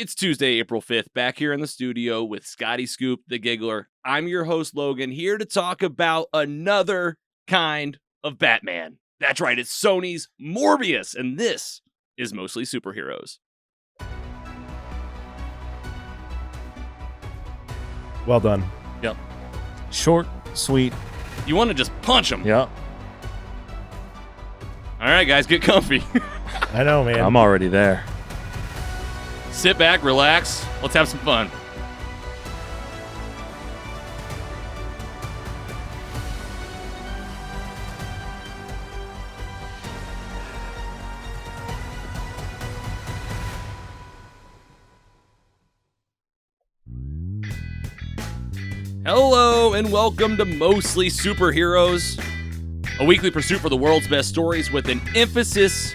It's Tuesday, April 5th, back here in the studio with Scotty, Scoop, the Giggler. I'm your host, Logan, here to talk about another kind of Batman. That's right, it's Sony's Morbius, and this is mostly superheroes. Well done. Yep. Short, sweet. You want to just punch him. Yep. All right, guys, get comfy. I know, man. I'm already there. Sit back, relax. Let's have some fun. Hello and welcome to Mostly Superheroes, a weekly pursuit for the world's best stories with an emphasis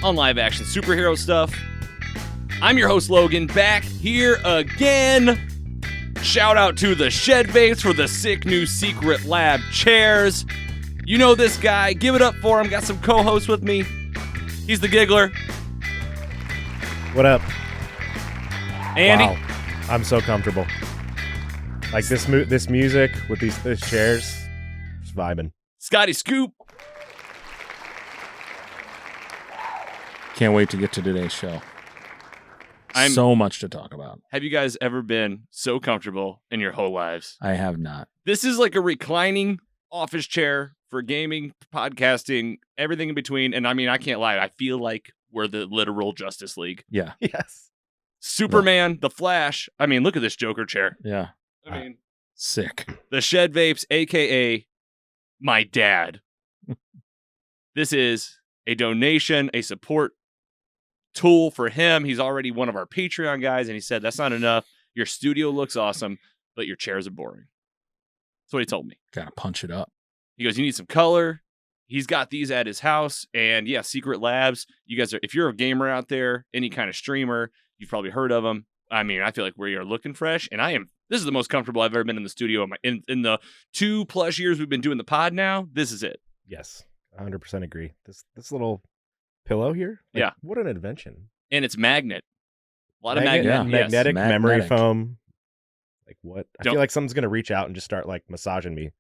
on live-action superhero stuff. I'm your host, Logan, back here again. Shout out to the Shed Babes for the sick new Secret Lab chairs. You know this guy. Give it up for him. Got some co-hosts with me. He's the Giggler. What up? Andy. Wow. I'm so comfortable. Like this music with these chairs, just vibing. Scotty Scoop. Can't wait to get to today's show. So much to talk about. Have you guys ever been so comfortable in your whole lives? I have not. This is like a reclining office chair for gaming, podcasting, everything in between. And I mean, I can't lie. I feel like we're the literal Justice League. Yeah. Yes. Superman, The Flash. I mean, look at this Joker chair. Yeah. I mean, sick. The Shed Vapes, a.k.a. my dad. This is a donation, a support tool for him. He's already one of our Patreon guys, and he said, that's not enough. Your studio looks awesome, but your chairs are boring. That's what he told me. Gotta punch it up. He goes, you need some color. He's got these at his house, and yeah, Secret Labs. You guys are, if you're a gamer out there, any kind of streamer, you've probably heard of them. I mean, I feel like we are looking fresh, and this is the most comfortable I've ever been in the studio. In the 2+ years we've been doing the pod now, this is it. Yes, 100% agree. This little pillow here, yeah, what an invention. And it's magnet. A lot of magnet. Yeah. Magnetic Yes. memory foam. Like what? I Don't- feel like someone's going to reach out and just start like massaging me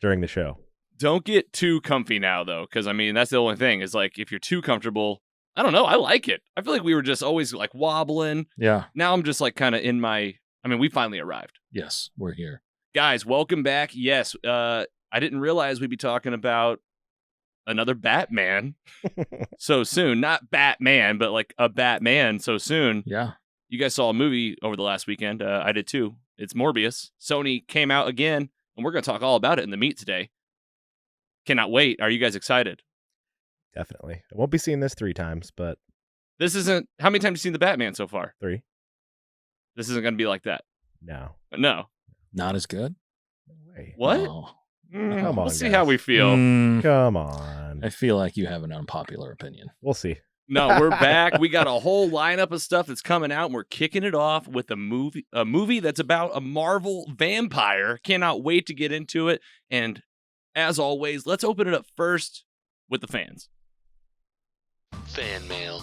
during the show. Don't get too comfy now, though, because, I mean, that's the only thing is, like, if you're too comfortable, I don't know. I like it. I feel like we were just always, like, wobbling. Yeah. Now I'm just, like, kind of in my, I mean, we finally arrived. Yes, we're here. Guys, welcome back. Yes, I didn't realize we'd be talking about another Batman so soon. Not Batman, but, like, a Batman so soon. Yeah. You guys saw a movie over the last weekend. I did, too. It's Morbius. Sony came out again, and we're going to talk all about it in the meet today. Cannot wait. Are you guys excited? Definitely. I won't be seeing this 3 times, but This isn't... How many times have you seen the Batman so far? 3. This isn't going to be like that. No. No. Not as good? No way. What? No. Come on, We'll see guys. how we feel. Come on. I feel like you have an unpopular opinion. We'll see. No, we're back. We got a whole lineup of stuff that's coming out, and we're kicking it off with a movie that's about a Marvel vampire. Cannot wait to get into it. And as always, let's open it up first with the fans. Fan mail.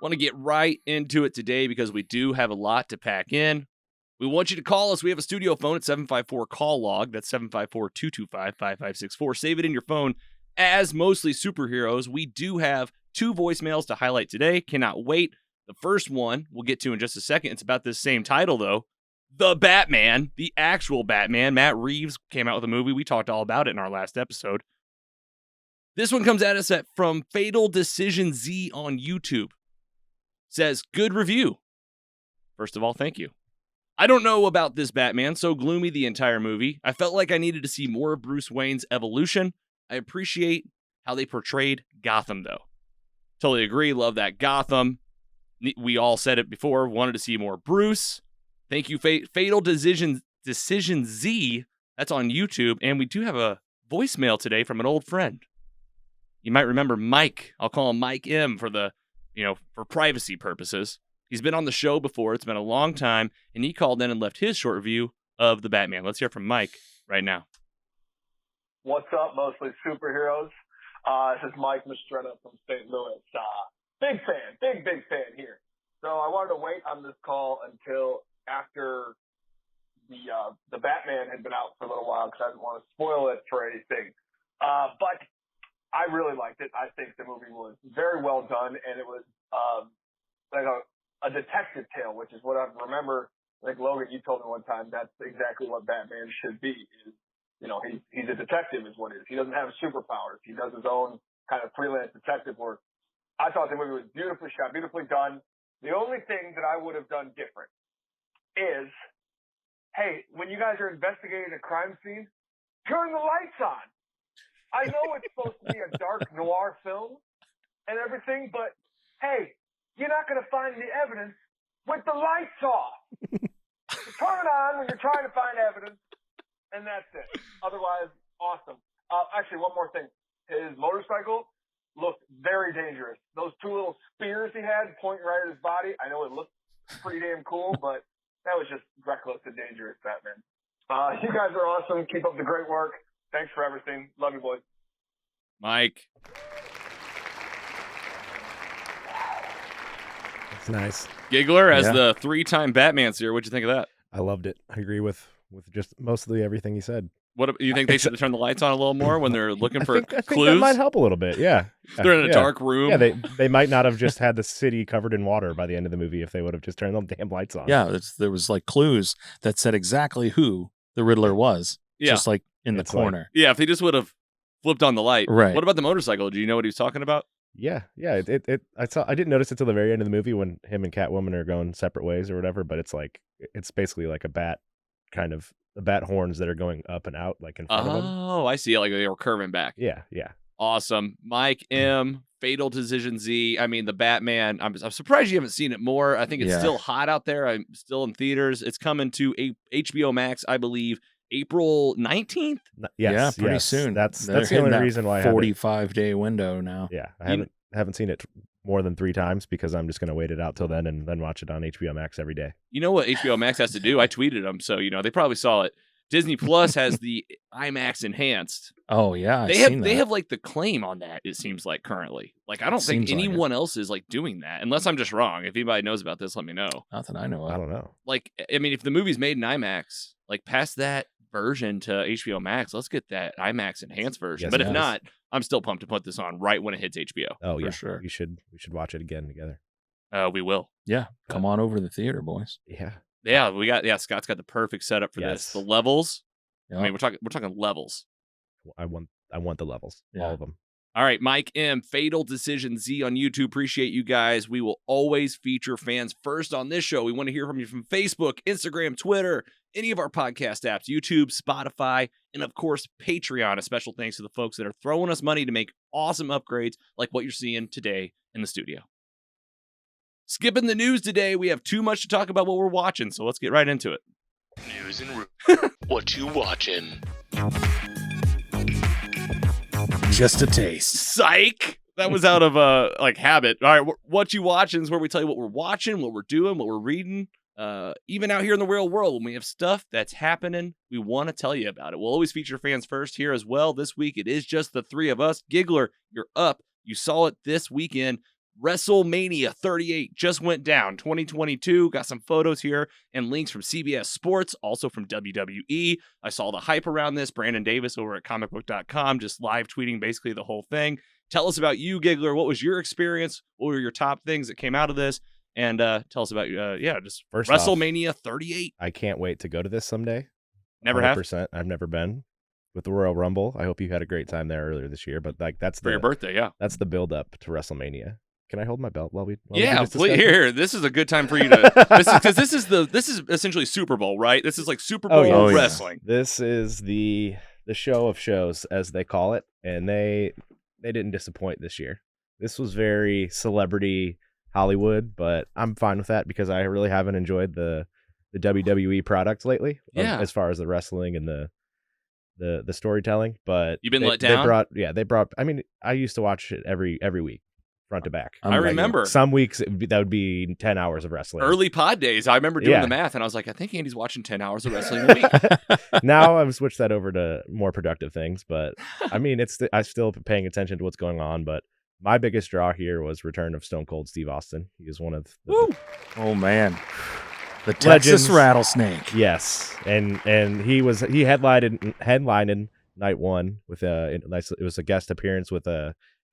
Want to get right into it today because we do have a lot to pack in. We want you to call us. We have a studio phone at 754-CALL-LOG. That's 754-225-5564. Save it in your phone as Mostly Superheroes. We do have 2 voicemails to highlight today. Cannot wait. The first one we'll get to in just a second. It's about this same title, though. The Batman, the actual Batman. Matt Reeves came out with a movie. We talked all about it in our last episode. This one comes at us from Fatal Decision Z on YouTube. Says, good review. First of all, thank you. I don't know about this Batman, so gloomy the entire movie. I felt like I needed to see more of Bruce Wayne's evolution. I appreciate how they portrayed Gotham, though. Totally agree. Love that Gotham. We all said it before. Wanted to see more Bruce. Thank you, Fatal Decision Z. That's on YouTube. And we do have a voicemail today from an old friend. You might remember Mike. I'll call him Mike M for for privacy purposes. He's been on the show before. It's been a long time. And he called in and left his short review of the Batman. Let's hear from Mike right now. What's up, Mostly Superheroes? This is Mike Mistretta from St. Louis. well until after the Batman had been out for a little while because I didn't want to spoil it for anything. But I really liked it. I think the movie was very well done, and it was like a detective tale, which is what I remember. Like Logan, you told me one time that's exactly what Batman should be. Is, you know, he's a detective is what it is. He doesn't have superpowers. He does his own kind of freelance detective work. I thought the movie was beautifully shot, beautifully done. The only thing that I would have done different is, hey, when you guys are investigating a crime scene, turn the lights on. I know it's supposed to be a dark noir film and everything, but hey, you're not going to find the evidence with the lights off. Turn it on when you're trying to find evidence, and that's it. Otherwise, awesome. Actually, one more thing. His motorcycle looked very dangerous. Those two little spears he had pointing right at his body, I know it looked pretty damn cool, but that was just reckless and dangerous, Batman. You guys are awesome. Keep up the great work. Thanks for everything. Love you, boys. Mike. It's nice. Giggler as the 3-time Batman seer. What'd you think of that? I loved it. I agree with just mostly everything he said. What you think they should turn the lights on a little more when they're looking for I think clues? that might help a little bit. Yeah, They're in a dark room. Yeah, they might not have just had the city covered in water by the end of the movie if they would have just turned the damn lights on. Yeah, there was like clues that said exactly who the Riddler was. Yeah. Just like in the It's like- corner. Yeah, if they just would have flipped on the light. Right. What about the motorcycle? Do you know what he was talking about? Yeah. I didn't notice it till the very end of the movie when him and Catwoman are going separate ways or whatever. But it's basically like a bat horns that are going up and out like in front of them. Oh, I see. Like they were curving back. Yeah. Awesome. Mike M, Fatal Decision Z. I mean, the Batman. I'm surprised you haven't seen it more. I think it's still hot out there. I'm still in theaters. It's coming to HBO Max, I believe, April 19th. Yes, pretty soon. That's They're the hitting only that reason why 45-day window now. Yeah, I haven't seen it more than 3 times because I'm just going to wait it out till then and then watch it on HBO Max every day. You know what HBO Max has to do? I tweeted them, so they probably saw it. Disney Plus has the IMAX enhanced. Oh yeah, They have like the claim on that. It seems like currently, like I don't think Seems like anyone else is like doing that, unless I'm just wrong. If anybody knows about this, let me know. Not that I know of. I don't know. Like, I mean, if the movie's made in IMAX, like past that version to HBO Max, let's get that IMAX enhanced version. Yes, But if yes. not, I'm still pumped to put this on right when it hits HBO. Oh yeah, sure. We should watch it again together. We will. Yeah, come on over to the theater, boys. Yeah. Yeah, Scott's got the perfect setup for this. The levels. Yeah. I mean, we're talking levels. I want the levels, Yeah. all of them. All right, Mike M, Fatal Decision Z on YouTube. Appreciate you guys. We will always feature fans first on this show. We want to hear from you from Facebook, Instagram, Twitter, any of our podcast apps, YouTube, Spotify, and of course, Patreon. A special thanks to the folks that are throwing us money to make awesome upgrades like what you're seeing today in the studio. Skipping the news today, we have too much to talk about what we're watching, so let's get right into it. News and what you watching? Just a taste. Psych! That was out of habit. All right, what you watching is where we tell you what we're watching, what we're doing, what we're reading. Even out here in the real world, when we have stuff that's happening, we want to tell you about it. We'll always feature fans first here as well. This week, it is just the 3 of us. Giggler, you're up. You saw it this weekend. Wrestlemania 38 just went down. 2022. Got some photos here and links from CBS Sports, also from WWE. I saw the hype around this. Brandon Davis over at ComicBook.com just live tweeting basically the whole thing. Tell us about you, Giggler. What was your experience? What were your top things that came out of this? And tell us about just First WrestleMania 38. I can't wait to go to this someday. Never have 100%. I've never been. With the Royal Rumble, I hope you had a great time there earlier this year. But that's for your birthday, yeah. That's the build up to WrestleMania. Can I hold my belt while we? Please. Here. This is a good time for you to. This is essentially Super Bowl, right? This is like Super Bowl wrestling. Yeah. This is the show of shows, as they call it, and they didn't disappoint this year. This was very celebrity Hollywood, but I'm fine with that because I really haven't enjoyed the WWE product lately. Yeah. As far as the wrestling and the storytelling, but you've been let down. They brought. I mean, I used to watch it every week. Front to back. I remember. Some weeks that would be 10 hours of wrestling. Early pod days. I remember doing the math and I was like, I think Andy's watching 10 hours of wrestling a week. Now I've switched that over to more productive things, but I mean, I'm still paying attention to what's going on, but my biggest draw here was return of Stone Cold Steve Austin. He is one of the, oh man. The Texas legends. Rattlesnake. Yes, and he headlined night one with it was a guest appearance with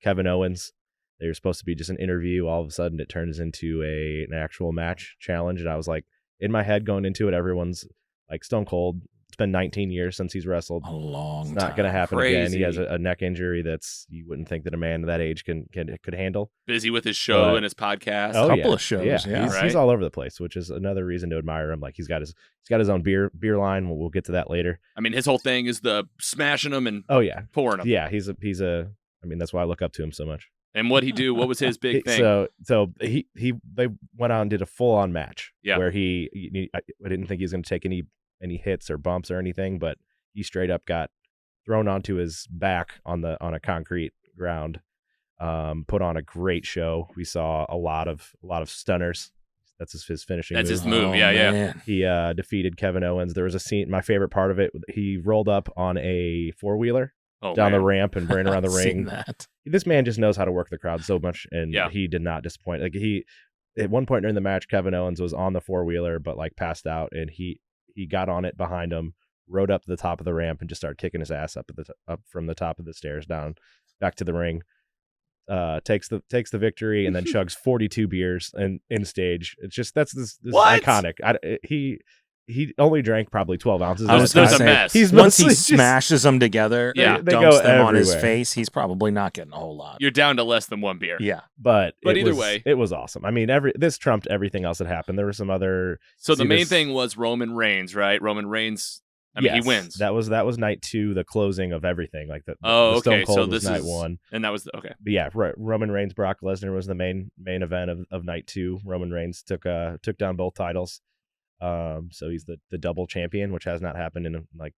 Kevin Owens. They were supposed to be just an interview. All of a sudden, it turns into an actual match challenge, and I was like, in my head going into it, everyone's like, Stone Cold. It's been 19 years since he's wrestled. A long time. It's not going to happen again. He has Crazy. a neck injury that's you wouldn't think that a man that age could handle. Busy with his show But- and his podcast. Oh, Couple yeah. of shows, yeah. He's Right. all over the place, which is another reason to admire him. Like he's got his own beer line. We'll get to that later. I mean, his whole thing is the smashing them and Oh yeah, pouring them. yeah. He's a. I mean, that's why I look up to him so much. And what'd he do? What was his big thing? So they went on and did a full on match. Yeah. Where I didn't think he was going to take any hits or bumps or anything, but he straight up got thrown onto his back on a concrete ground. Put on a great show. We saw a lot of stunners. That's his finishing That's move. his move. Yeah, yeah. man. He defeated Kevin Owens. There was a scene. My favorite part of it. He rolled up on a 4-wheeler Oh, down the man. ramp and ran around the I've seen ring. that. This man just knows how to work the crowd so much, and Yeah. he did not disappoint. Like at one point during the match, Kevin Owens was on the 4-wheeler, but like passed out, and he got on it behind him, rode up to the top of the ramp, and just started kicking his ass up from the top of the stairs down back to the ring. Takes the victory and then chugs 42 beers and in stage. It's just this What? iconic. He only drank probably 12 ounces. I at was a time. There's a say, mess. He's once he mostly just- smashes them together, Yeah. and They dumps go them on his everywhere. face, he's probably not getting a whole lot. You're down to less than one beer. Yeah. But But it either was- way. it was awesome. I mean, this trumped everything else that happened. There were some other. So the See, main this- thing was Roman Reigns, right? Roman Reigns. I mean, Yes, he wins. That was night 2, the closing of everything. Like the Oh, the Stone okay. Cold So was this night is 1. and that was okay. But yeah, Roman Reigns, Brock Lesnar was the main event of night 2. Roman Reigns took down both titles. So he's the double champion, which has not happened in like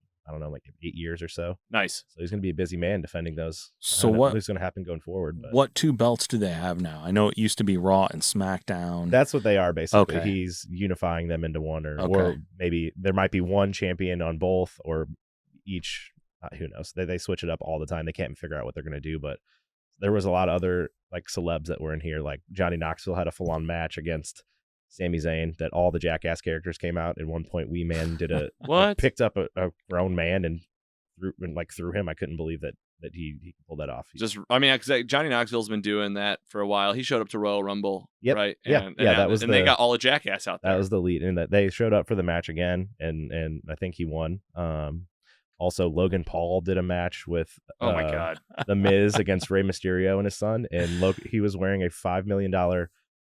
8 years or so. Nice. So he's going to be a busy man defending those. So I don't know what- what's going to happen going forward? But What 2 belts do they have now? I know it used to be Raw and SmackDown. that's what they are basically. Okay. He's unifying them into one, or Okay. maybe there might be one champion on both, or each. Who knows? They switch it up all the time. They can't figure out what they're going to do. But there was a lot of other like celebs that were in here. Like Johnny Knoxville had a full on match against Sami Zayn that all the Jackass characters came out. At one point, Wee Man did What? picked up a grown man and threw him. I couldn't believe that he pulled that off. Just, I mean, because Johnny Knoxville's been doing that for a while. He showed up to Royal Rumble, Yep. right? Yeah. And, Yeah, and, that was and they the- got all a Jackass out there. That was the lead, and that they showed up for the match again, and I think he won. Also, Logan Paul did a match with Oh my god! The Miz against Rey Mysterio and his son, and he was wearing a $5 million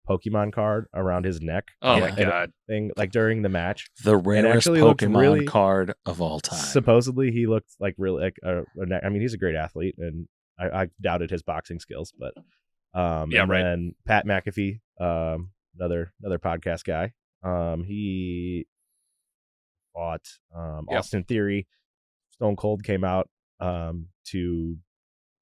Pokemon card around his neck. Oh Yeah. my god! Thing like during the match. the rarest actually looked Pokemon really- card of all time. Supposedly, he looked like really like I mean, he's a great athlete, and I doubted his boxing skills, but Yeah, and right. then Pat McAfee, another podcast guy, he fought Yep. Austin Theory. Stone Cold came out to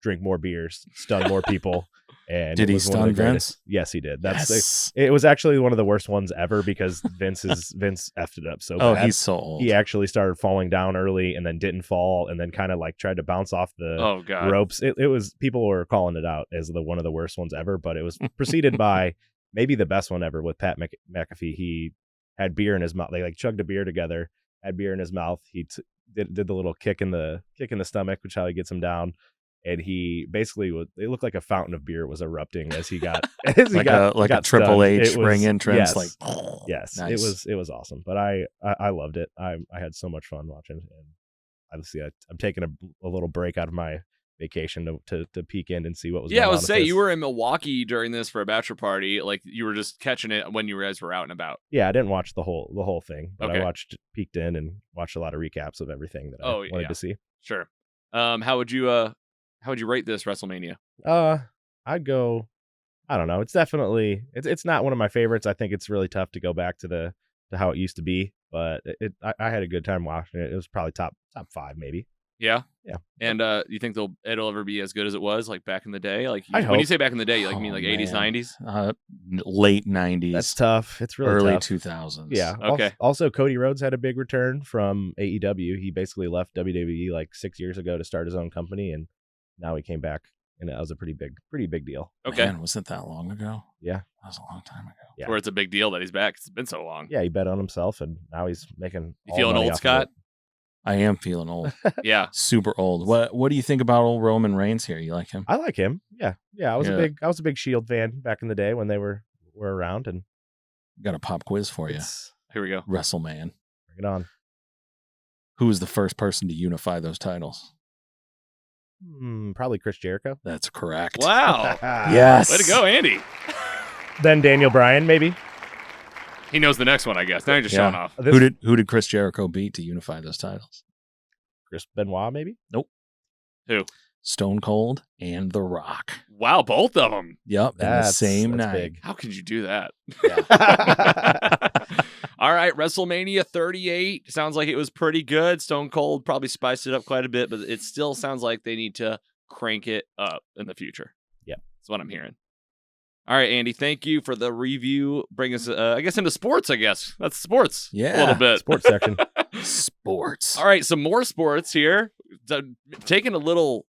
drink more beers, stun more people, and Did it he was one of stun the greatest- Vince? Yes, he did. That's Yes. it was actually one of the worst ones ever because Vince effed it up so Oh, bad. he's so old. He actually started falling down early and then didn't fall and then kind of like tried to bounce off the Oh god! ropes. It was people were calling it out as one of the worst ones ever, but it was preceded by maybe the best one ever with Pat McAfee. He had beer in his mouth. They like chugged a beer together, had beer in his mouth. He did the little kick in the stomach, which is how he gets him down. And he basically it looked like a fountain of beer was erupting as he got like a got Triple stunned. H It was- ring entrance. yes. Like Yes, nice. it was awesome. But I loved it. I had so much fun watching, and obviously I'm taking a little break out of my vacation to peek in and see what was. Yeah, I going would on say with you this. were in Milwaukee during this for a bachelor party. Like you were just catching it when you guys were out and about. Yeah, I didn't watch the whole thing, but Okay. I peeked in and watched a lot of recaps of everything that I Oh, wanted yeah. to see. Sure. How would you rate this WrestleMania? I'd go. I don't know. It's definitely it's not one of my favorites. I think it's really tough to go back to how it used to be, but I had a good time watching it. It was probably top 5 maybe. Yeah. Yeah. And you think it'll ever be as good as it was like back in the day? Like I when hope. you say back in the day, you like mean Oh, like 80s, man. 90s? Late 90s. That's tough. It's really early tough. 2000s. Yeah. Okay. Also, Cody Rhodes had a big return from AEW. He basically left WWE like 6 years ago to start his own company, and now he came back and that was a pretty big deal. Okay. Man, was it that long ago? Yeah. That was a long time ago. Yeah. Where it's a big deal that he's back. It's been so long. Yeah, he bet on himself, and now he's making. You all feeling money old, off of Scott? it. I am feeling old. Yeah. Super old. What do you think about old Roman Reigns here? You like him? I like him. Yeah. I was Yeah. a big Shield fan back in the day when they were around, and Got a pop quiz for you. Here we go. WrestleMania. Bring it on. Who was the first person to unify those titles? Probably Chris Jericho. That's correct. Wow. Yes. Way to go, Andy. Then Daniel Bryan, maybe. He knows the next one, I guess. Now you're just Yeah. showing off. Who did Chris Jericho beat to unify those titles? Chris Benoit, maybe. Who? Stone Cold and The Rock. Wow, both of them. Yep, in the same that's night. big. How could you do that? Yeah. All right, WrestleMania 38. Sounds like it was pretty good. Stone Cold probably spiced it up quite a bit, but it still sounds like they need to crank it up in the future. Yeah. That's what I'm hearing. All right, Andy, thank you for the review. Bring us, I guess, into sports, I guess. That's sports. Yeah. A little bit. Sports section. Sports. All right, some more sports here. Taking a little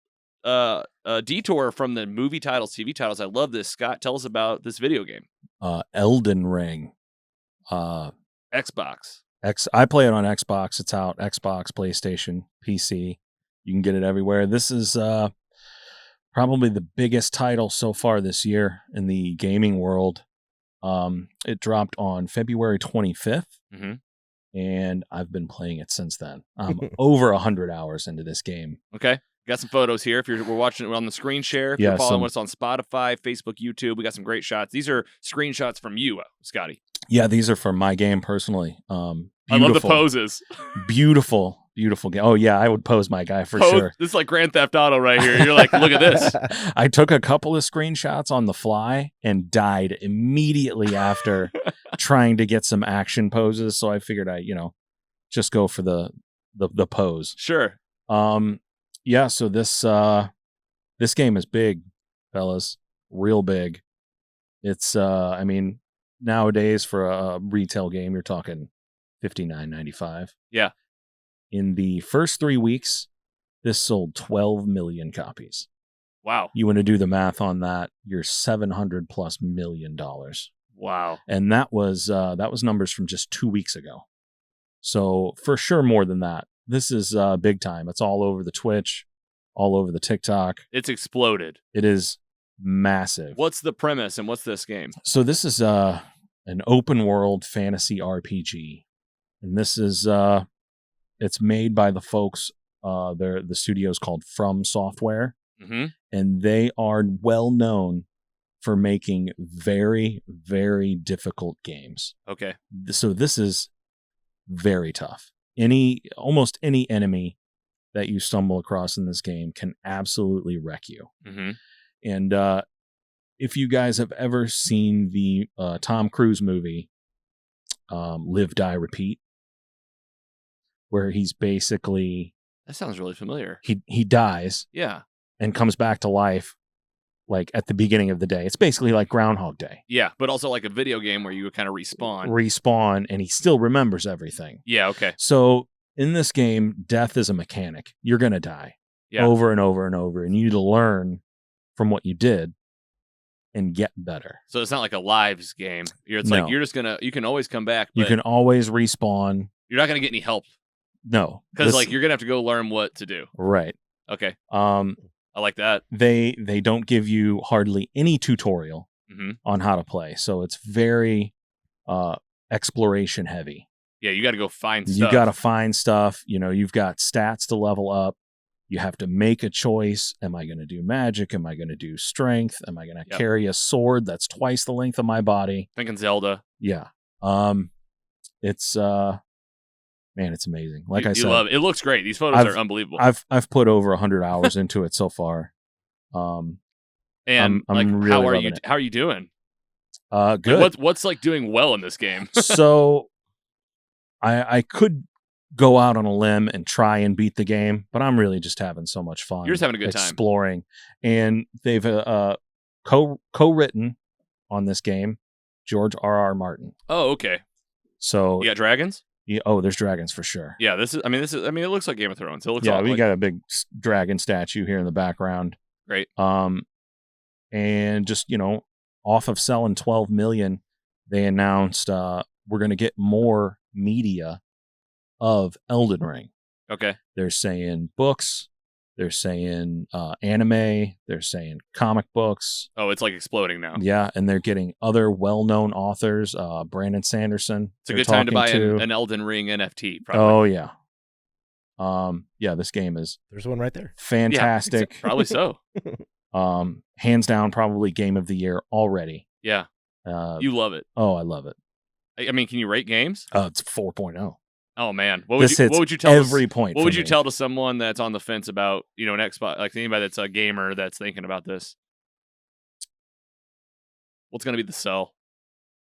detour from the movie titles, TV titles. I love this. Scott, tell us about this video game. Elden Ring. Xbox. I play it on Xbox. It's out. Xbox, PlayStation, PC. You can get it everywhere. This is probably the biggest title so far this year in the gaming world. It dropped on February 25th, and I've been playing it since then. I'm over 100 hours into this game. Okay. Got some photos here. If we're watching it on the screen share, if you're following us on Spotify, Facebook, YouTube, we got some great shots. These are screenshots from you, Scotty. Yeah, these are from my game personally. I love the poses. Beautiful game. Oh yeah, I would pose my guy for sure. This is like Grand Theft Auto right here. You're like, look at this. I took a couple of screenshots on the fly and died immediately after trying to get some action poses. So I figured I, just go for the pose. Sure. Yeah. So this game is big, fellas. Real big. It's nowadays for a retail game, you're talking $59.95. Yeah. In the first 3 weeks, this sold 12 million copies. Wow. You want to do the math on that? You're $700+ million. Wow. And that was numbers from just 2 weeks ago. So for sure more than that. This is big time. It's all over the Twitch, all over the TikTok. It's exploded. It is massive. What's the premise and what's this game? So this is an open world fantasy RPG. And this is it's made by the folks the studio's called From Software. And they are well known for making very, very difficult games. Okay. So this is very tough. Almost any enemy that you stumble across in this game can absolutely wreck you. And if you guys have ever seen the Tom Cruise movie, Live, Die, Repeat, where he's basically... That sounds really familiar. He dies. Yeah. And comes back to life like at the beginning of the day. It's basically like Groundhog Day. Yeah, but also like a video game where you kind of respawn. And he still remembers everything. Yeah, okay. So in this game, death is a mechanic. You're going to die over and over and over. And you need to learn from what you did and get better. So it's not like a lives game. Like you're just going to, you can always come back. But you can always respawn. You're not going to get any help. No. Because like you're going to have to go learn what to do. Right. Okay. I like that. They don't give you hardly any tutorial on how to play. So it's very exploration heavy. Yeah, you got to go find stuff. You got to find stuff. You've got stats to level up. You have to make a choice. Am I going to do magic? Am I going to do strength? Am I going to carry a sword that's twice the length of my body? Thinking Zelda. Yeah. It's man, it's amazing. Like I said, you love it. It looks great. These photos are unbelievable. I've put over 100 hours into it so far. And I'm like, really how are you doing? Good. Like, what's like doing well in this game? So I could go out on a limb and try and beat the game, but I'm really just having so much fun. You're just having a good time exploring. And they've co-written on this game George R.R. Martin. Oh, okay. So you got dragons? Yeah, there's dragons for sure. Yeah, it looks like Game of Thrones. It looks we got a big dragon statue here in the background. Great. And just, off of selling 12 million, they announced we're going to get more media of Elden Ring. Okay. They're saying books. They're saying anime. They're saying comic books. Oh, it's like exploding now. Yeah, and they're getting other well-known authors. Brandon Sanderson. It's a good time to buy an Elden Ring NFT, probably. Oh, yeah. Yeah, this game is There's one right there. fantastic. Yeah, probably so. Hands down, probably game of the year already. Yeah. You love it. Oh, I love it. I mean, can you rate games? It's 4.0. Oh man, what This hits would you tell every point. What for would you me. tell to someone that's on the fence about an Xbox, like anybody that's a gamer that's thinking about this? What's going to be the sell?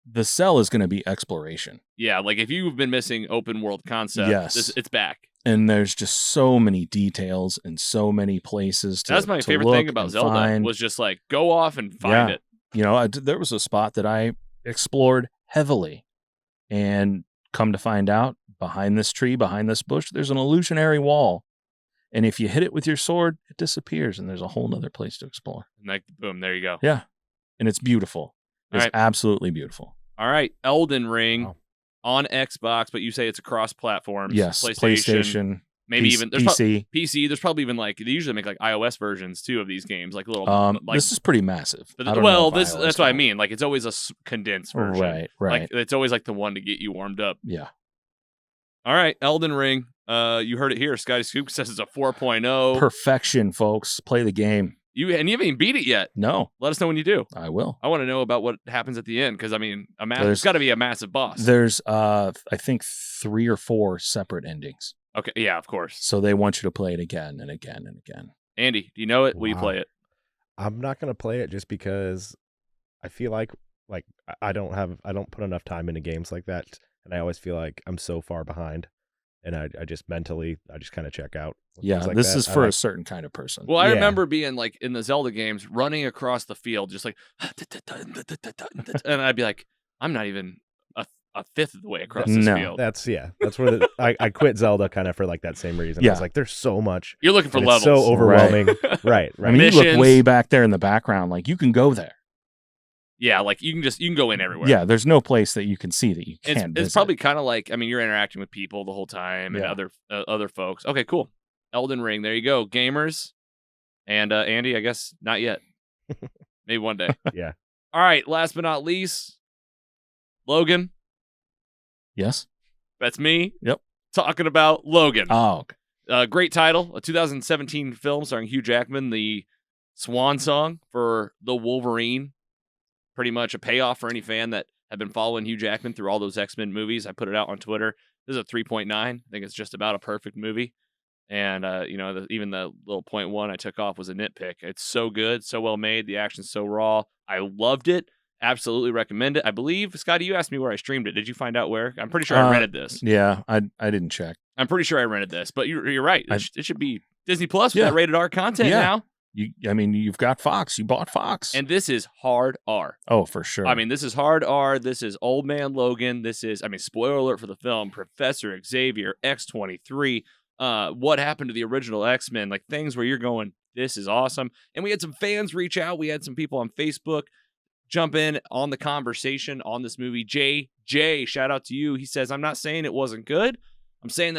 The sell is going to be exploration. Yeah, like if you've been missing open world concept, Yes. it's back. And there's just so many details and so many places to That's my to favorite look thing about and Zelda find. was just like go off and find it. There was a spot that I explored heavily, and come to find out, behind this tree, behind this bush, there's an illusionary wall. And if you hit it with your sword, it disappears, and there's a whole nother place to explore. And like boom, there you go. Yeah. And it's beautiful. It's All right. absolutely beautiful. All right, Elden Ring Wow. on Xbox, but you say it's across platforms. Yes. PlayStation, maybe even there's PC. PC. There's probably even like they usually make like iOS versions too of these games, like little. like, This is pretty massive. but I don't know if that's iOS what I will. mean. Like it's always a condensed version. Right. Like it's always like the one to get you warmed up. Yeah. All right, Elden Ring. You heard it here. Scotty Scoop says it's a 4.0. Perfection, folks. Play the game. You haven't even beat it yet. No, Let us know when you do. I will. I want to know about what happens at the end because I mean, There's- there's got to be a massive boss. There's, I think 3 or 4 separate endings. Okay, yeah, of course. So they want you to play it again and again and again. Andy, do you know it? Will you Wow. play it? I'm not gonna play it just because I feel like I don't put enough time into games like that, and I always feel like I'm so far behind, and I just mentally kind of check out. with Yeah, things like this that. is I for a like- certain kind of person. Well, I Yeah. remember being like in the Zelda games, running across the field, just like, and I'd be like, I'm not even a fifth of the way across this No. field. That's where I quit Zelda kind of for like that same reason. I Yeah. was like, there's so much. You're looking for and levels. it's so overwhelming. right. I mean, you look missions. way back there in the background, like you can go there. Yeah, like you can go in everywhere. Yeah, there's no place that you can see that you can't It's visit. probably kind of like, I mean, you're interacting with people the whole time and Yeah. other folks. Okay, cool. Elden Ring, there you go, gamers. And Andy, I guess not yet. Maybe one day. Yeah. All right, last but not least, Logan. Yes. That's me. Yep. Talking about Logan. Oh, okay. Great title, a 2017 film starring Hugh Jackman, the swan song for the Wolverine. Pretty much a payoff for any fan that had been following Hugh Jackman through all those X-Men movies. I put it out on Twitter. This is a 3.9. I think it's just about a perfect movie. And, even the little 0.1 I took off was a nitpick. It's so good, so well made. The action's so raw. I loved it. Absolutely recommend it. I believe, Scotty, you asked me where I streamed it. Did you find out where? I'm pretty sure I rented this. Yeah, I didn't check. I'm pretty sure I rented this, but you're right. It should be Disney Plus with Yeah. that rated R content Yeah. now. You've got Fox. You bought Fox. And this is hard R. oh, for sure. I mean, this is hard R. This is Old Man Logan. This is, spoiler alert for the film, Professor Xavier, X-23. What happened to the original X-Men? Like things where you're going, this is awesome. And we had some fans reach out. We had some people on Facebook jump in on the conversation on this movie. Jay, shout out to you. He says, I'm not saying it wasn't good. I'm saying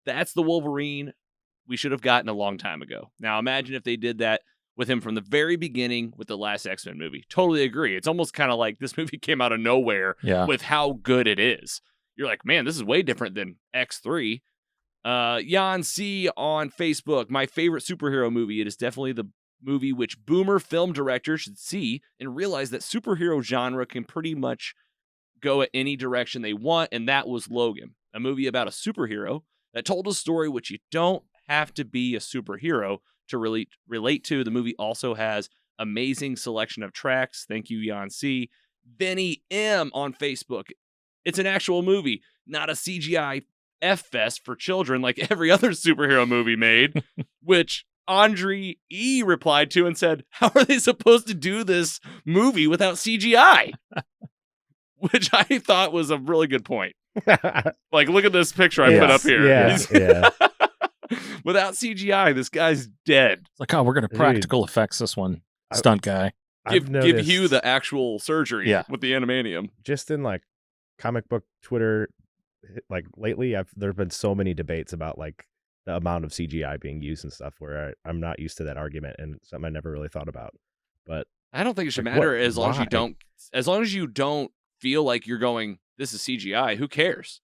that's the Wolverine we should have gotten a long time ago. Now, imagine if they did that with him from the very beginning with the last X-Men movie. Totally agree. It's almost kind of like this movie came out of nowhere yeah. with how good it is. You're like, man, this is way different than X3. Jan C on Facebook, my favorite superhero movie. It is definitely the movie which boomer film directors should see and realize that superhero genre can pretty much go at any direction they want, and that was Logan, a movie about a superhero that told a story which you don't have to be a superhero to really relate to. The movie also has amazing selection of tracks. Thank you, Jan C. Benny M on Facebook. It's an actual movie, not a CGI F-fest for children like every other superhero movie made, which Andre E replied to and said, how are they supposed to do this movie without CGI? Which I thought was a really good point. Like, look at this picture I put up here. Yeah. Without CGI, this guy's dead. It's like, oh, we're gonna Dude. practical effects this one, stunt guy. Give I've noticed Hugh the actual surgery Yeah. with the animanium. just in like comic book Twitter, like lately, there've been so many debates about like the amount of CGI being used and stuff where I'm not used to that argument and something I never really thought about. But I don't think it should Like, matter what? as long as you Why? don't feel like you're going, this is CGI. Who cares?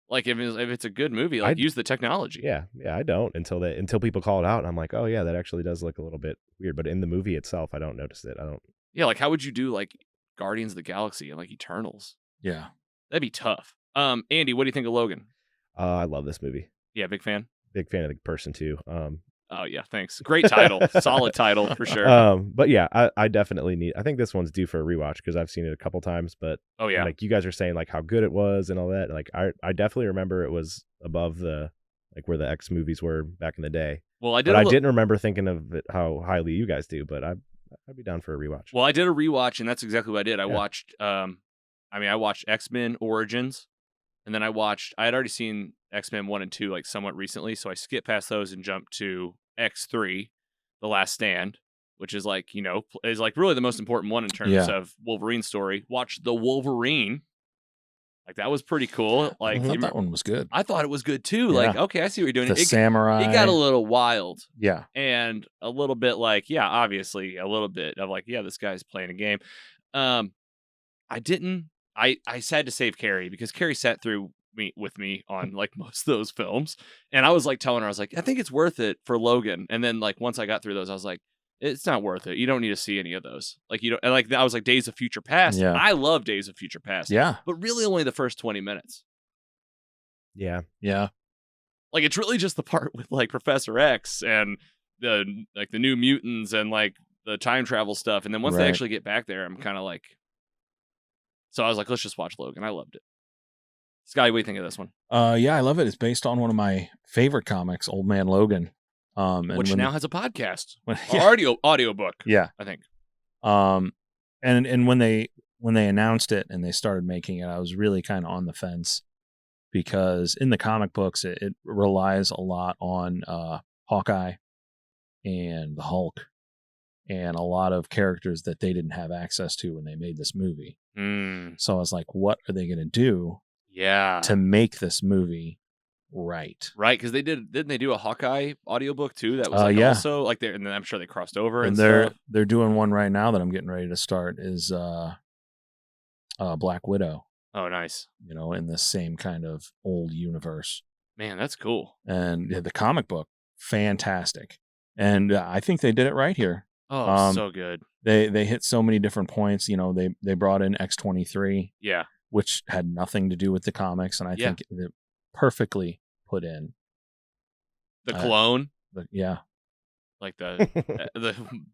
Like if it's a good movie, like use the technology. yeah, I don't until people call it out and I'm like, oh yeah, that actually does look a little bit weird. But in the movie itself, I don't notice it. I don't. Yeah, like how would you do like Guardians of the Galaxy and like Eternals? Yeah. That'd be tough. Andy, what do you think of Logan? I love this movie. Yeah, big fan. Big fan of the person too. Oh yeah, thanks. Great title. Solid title for sure. But yeah, I definitely I think this one's due for a rewatch because I've seen it a couple times. But Oh yeah. like you guys are saying, like how good it was and all that. Like I definitely remember it was above the like where the X movies were back in the day. Well, I did. But I didn't remember thinking of it how highly you guys do. But I'd be down for a rewatch. Well, I did a rewatch, and that's exactly what I did. I Yeah. watched. I watched X-Men Origins, and then I had already seen X-Men 1 and 2 like somewhat recently, so I skipped past those and jumped to X3, The Last Stand, which is like, is like really the most important one in terms of Wolverine's story. Watch The Wolverine. Like that was pretty cool. Like I thought that one was good. I thought it was good too. Yeah. Like, okay, I see what you're doing. The samurai. It got a little wild. Yeah. And a little bit like, yeah, obviously a little bit of like, yeah, this guy's playing a game. I had to save Carrie because Carrie sat through with me on like most of those films. And I was like telling her, I was like, I think it's worth it for Logan. And then like once I got through those, I was like, it's not worth it. You don't need to see any of those. Like you don't. And like I was like Days of Future Past. Yeah. I love Days of Future Past. Yeah. But really only the first 20 minutes. Yeah. Yeah. Like it's really just the part with like Professor X and the New Mutants and like the time travel stuff. And then once they Right. actually get back there, I'm kind of like, so I was like, let's just watch Logan. I loved it. Scotty, what do you think of this one? Yeah, I love it. It's based on one of my favorite comics, Old Man Logan. And Which when- now has a podcast, yeah, audio book. yeah. I think. And when they announced it and they started making it, I was really kind of on the fence because in the comic books it relies a lot on Hawkeye and the Hulk and a lot of characters that they didn't have access to when they made this movie. So I was like, what are they going to do Yeah. to make this movie right? Right, because didn't they do a Hawkeye audiobook too? That was like yeah. also like and then I'm sure they crossed over And and they're doing one right now that I'm getting ready to start is Black Widow, Oh, nice. in the same kind of old universe. Man, that's cool. And the comic book, fantastic. And I think they did it right here. Oh, so good. They hit so many different points. They brought in X-23, Yeah. which had nothing to do with the comics, and I think it perfectly put in. The clone, Yeah, like the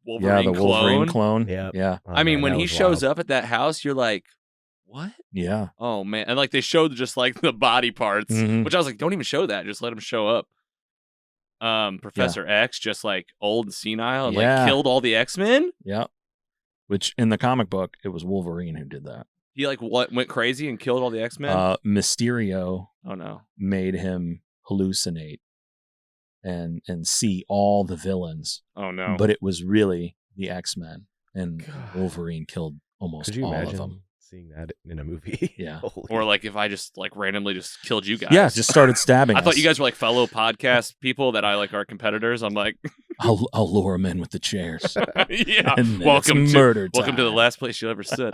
Wolverine yeah, the clone. Wolverine clone. Yeah. Yeah, Oh, I mean, man, when that he was shows wild. up at that house, you're like, what? yeah. Oh, man. And like they showed just like the body parts, Mhm. which I was like, don't even show that. Just let him show up. Professor X, just like old and senile and Yeah. like killed all the X-Men. Yeah. Which in the comic book, it was Wolverine who did that. He like went crazy and killed all the X-Men. Mysterio Oh, no. made him hallucinate and see all the villains, Oh, no. but it was really the X-Men, and God. Wolverine killed almost Could you all imagine of them. seeing that in a movie? Yeah. Holy- Or like if I just like randomly just killed you guys. Yeah, just started stabbing I thought us. you guys were like fellow podcast people that I like are competitors. I'm like, I'll lure him in with the chairs. yeah. And then Welcome it's to murder welcome to the time. last place you ever stood.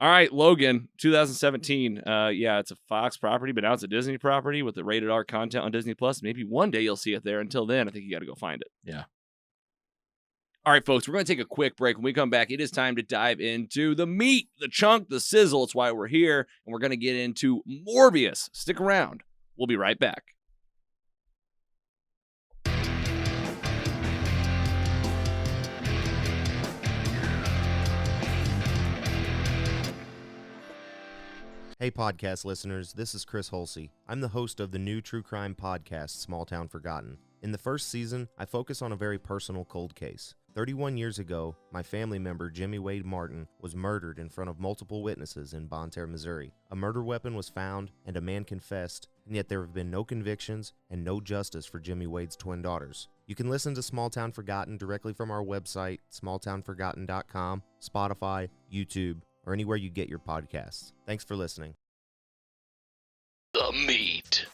All right, Logan, 2017. Yeah, it's a Fox property, but now it's a Disney property with the rated R content on Disney Plus. Maybe one day you'll see it there. Until then, I think you got to go find it. Yeah. All right, folks, we're going to take a quick break. When we come back, it is time to dive into the meat, the chunk, the sizzle. It's why we're here, and we're going to get into Morbius. Stick around. We'll be right back. Hey, podcast listeners, this is Chris Holsey. I'm the host of the new true crime podcast, Small Town Forgotten. In the first season, I focus on a very personal cold case. 31 years ago, my family member Jimmy Wade Martin was murdered in front of multiple witnesses in Bonne Terre, Missouri. A murder weapon was found and a man confessed, and yet there have been no convictions and no justice for Jimmy Wade's twin daughters. You can listen to Small Town Forgotten directly from our website, smalltownforgotten.com, Spotify, YouTube, or anywhere you get your podcasts. Thanks for listening. The meat.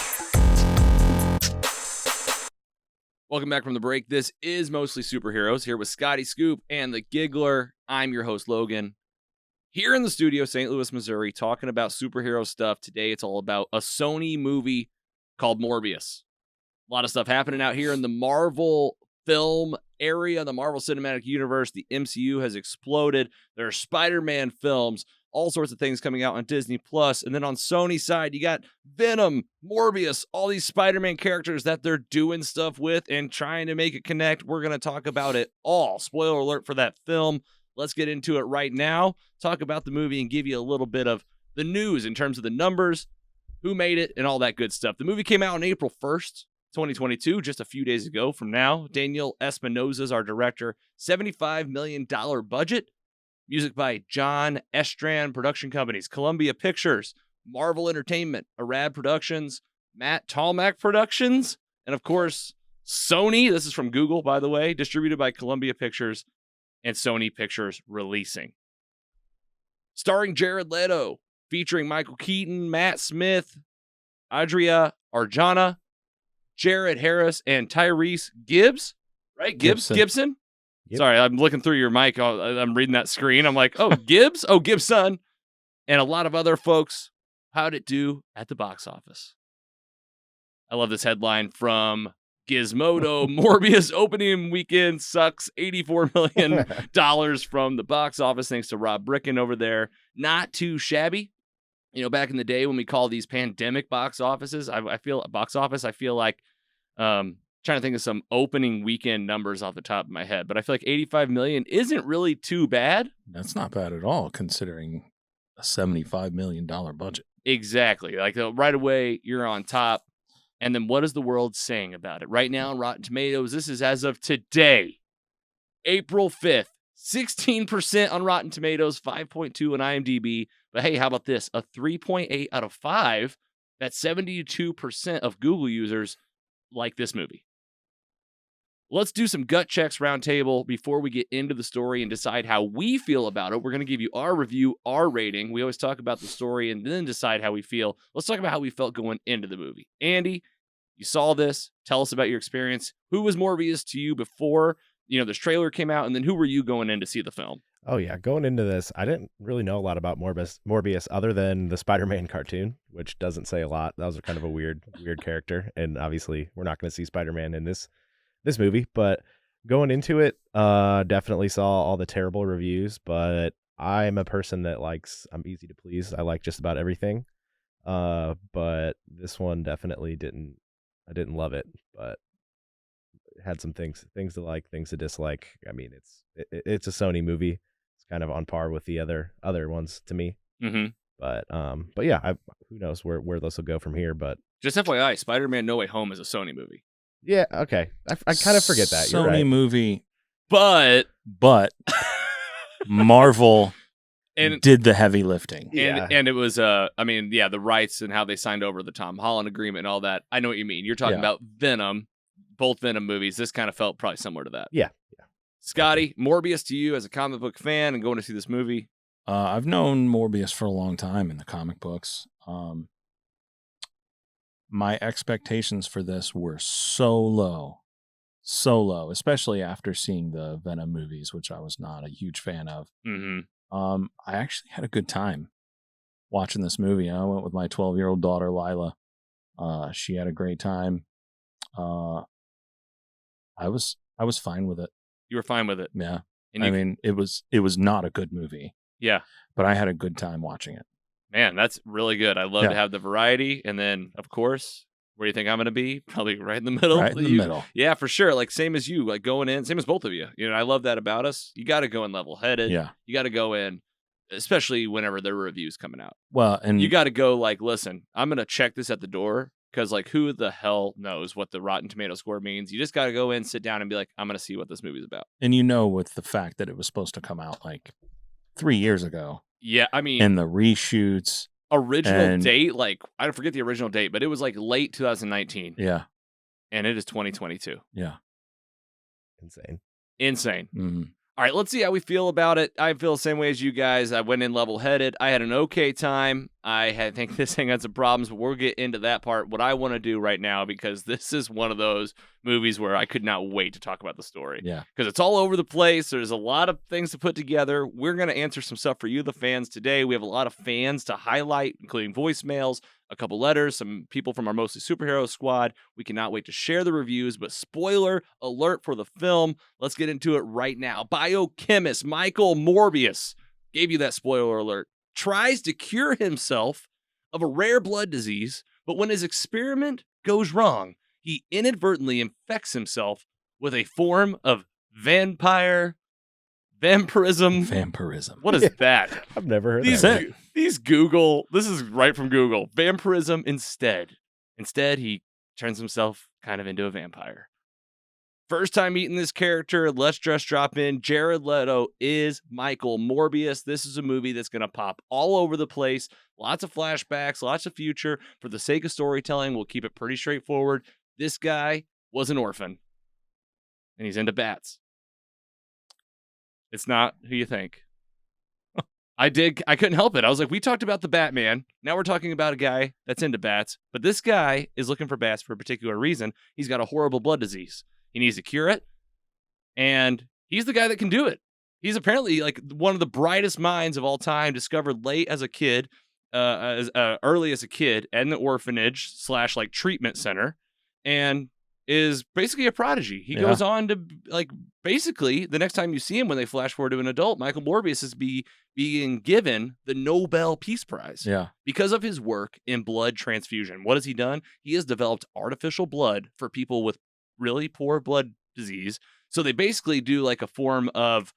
Welcome back from the break. This is Mostly Superheroes, here with Scotty, Scoop, and the Giggler. I'm your host, Logan. Here in the studio, St. Louis, Missouri, talking about superhero stuff. Today, it's all about a Sony movie called Morbius. A lot of stuff happening out here in the Marvel film area, the Marvel Cinematic Universe. The MCU has exploded. There are Spider-Man films, all sorts of things coming out on Disney+. And then on Sony's side, you got Venom, Morbius, all these Spider-Man characters that they're doing stuff with and trying to make it connect. We're going to talk about it all. Spoiler alert for that film. Let's get into it right now. Talk about the movie and give you a little bit of the news in terms of the numbers, who made it, and all that good stuff. The movie came out on April 1st, 2022, just a few days ago from now. Daniel Espinosa is our director. $75 million budget. Music by John Estran Production Companies, Columbia Pictures, Marvel Entertainment, Arad Productions, Matt Tolmach Productions, and of course, Sony. This is from Google, by the way. Distributed by Columbia Pictures and Sony Pictures Releasing. Starring Jared Leto, featuring Michael Keaton, Matt Smith, Adria Arjona, Jared Harris, and Tyrese Gibbs. Right? Gibson? Yep. Sorry, I'm looking through your mic. I'm reading that screen. I'm like, oh, Gibbs? Oh, Gibson. And a lot of other folks. How'd it do at the box office? I love this headline from Gizmodo. Morbius opening weekend sucks $84 million from the box office, thanks to Rob Bricken over there. Not too shabby. You know, back in the day when we call these pandemic box offices, I feel like trying to think of some opening weekend numbers off the top of my head, but I feel like 85 million isn't really too bad. That's not bad at all, considering a $75 million budget. Exactly. Like right away, you're on top. And then what is the world saying about it? Right now on Rotten Tomatoes, this is as of today, April 5th, 16% on Rotten Tomatoes, 5.2 on IMDb. But hey, how about this? A 3.8 out of 5. That's 72% of Google users like this movie. Let's do some gut checks roundtable before we get into the story and decide how we feel about it. We're going to give you our review, our rating. We always talk about the story and then decide how we feel. Let's talk about how we felt going into the movie. Andy, you saw this. Tell us about your experience. Who was Morbius to you before, this trailer came out, and then who were you going in to see the film? Oh, yeah. Going into this, I didn't really know a lot about Morbius other than the Spider-Man cartoon, which doesn't say a lot. That was kind of a weird character. And obviously, we're not going to see Spider-Man in this movie. But going into it, definitely saw all the terrible reviews. But I'm a person that I'm easy to please. I like just about everything. But this one definitely I didn't love it. But it had some things to like, things to dislike. I mean, it's a Sony movie. Kind of on par with the other ones to me. Mm-hmm. But yeah, who knows where this will go from here. But just FYI, Spider-Man No Way Home is a Sony movie. Yeah, okay. I kind of forget that. You're Sony right. movie, but Marvel and did the heavy lifting. And it was the rights and how they signed over the Tom Holland agreement and all that. I know what you mean. You're talking about Venom, both Venom movies. This kind of felt probably similar to that. Yeah. Scotty, Morbius to you as a comic book fan and going to see this movie? I've known Morbius for a long time in the comic books. My expectations for this were so low, especially after seeing the Venom movies, which I was not a huge fan of. Mm-hmm. I actually had a good time watching this movie. I went with my 12-year-old daughter, Lyla. She had a great time. I was fine with it. You were fine with it? Yeah. And it was not a good movie. Yeah. But I had a good time watching it. Man, that's really good. I love to have the variety. And then, of course, where do you think I'm going to be? Probably right in the middle. Right in the middle. Yeah, for sure. Like, same as you. Like, going in, same as both of you. I love that about us. You got to go in level-headed. Yeah. You got to go in, especially whenever there are reviews coming out. Well, and you got to go like, listen, I'm going to check this at the door. because like who the hell knows what the Rotten Tomato score means? You just got to go in, sit down, and be like, I'm gonna see what this movie's about. And with the fact that it was supposed to come out like 3 years ago. Yeah, I mean, and the reshoots. Original date, like I don't forget the original date, but it was like late 2019. Yeah. And it is 2022. Yeah. Insane. Mm-hmm. All right, let's see how we feel about it. I feel the same way as you guys. I went in level-headed. I had an okay time. I think this thing had some problems, but we'll get into that part. What I want to do right now, because this is one of those movies where I could not wait to talk about the story. Yeah. Because it's all over the place. There's a lot of things to put together. We're going to answer some stuff for you, the fans, today. We have a lot of fans to highlight, including voicemails, a couple letters, some people from our Mostly Superhero squad. We cannot wait to share the reviews, but spoiler alert for the film. Let's get into it right now. Biochemist Michael Morbius gave you that spoiler alert. Tries to cure himself of a rare blood disease, but when his experiment goes wrong, he inadvertently infects himself with a form of vampirism. What is that? I've never heard These, that. these Google, this is right from Google. Vampirism instead. Instead, he turns himself kind of into a vampire. First time meeting this character, let's just drop in. Jared Leto is Michael Morbius. This is a movie that's going to pop all over the place. Lots of flashbacks, lots of future. For the sake of storytelling, we'll keep it pretty straightforward. This guy was an orphan, and he's into bats. It's not who you think. I couldn't help it. I was like, we talked about the Batman. Now we're talking about a guy that's into bats. But this guy is looking for bats for a particular reason. He's got a horrible blood disease. He needs to cure it. And he's the guy that can do it. He's apparently like one of the brightest minds of all time, discovered late as a kid, early as a kid in the orphanage / like treatment center, and is basically a prodigy. He goes on to, like, basically the next time you see him when they flash forward to an adult, Michael Morbius is being given the Nobel Peace Prize. Yeah. Because of his work in blood transfusion. What has he done? He has developed artificial blood for people with really poor blood disease. So they basically do like a form of,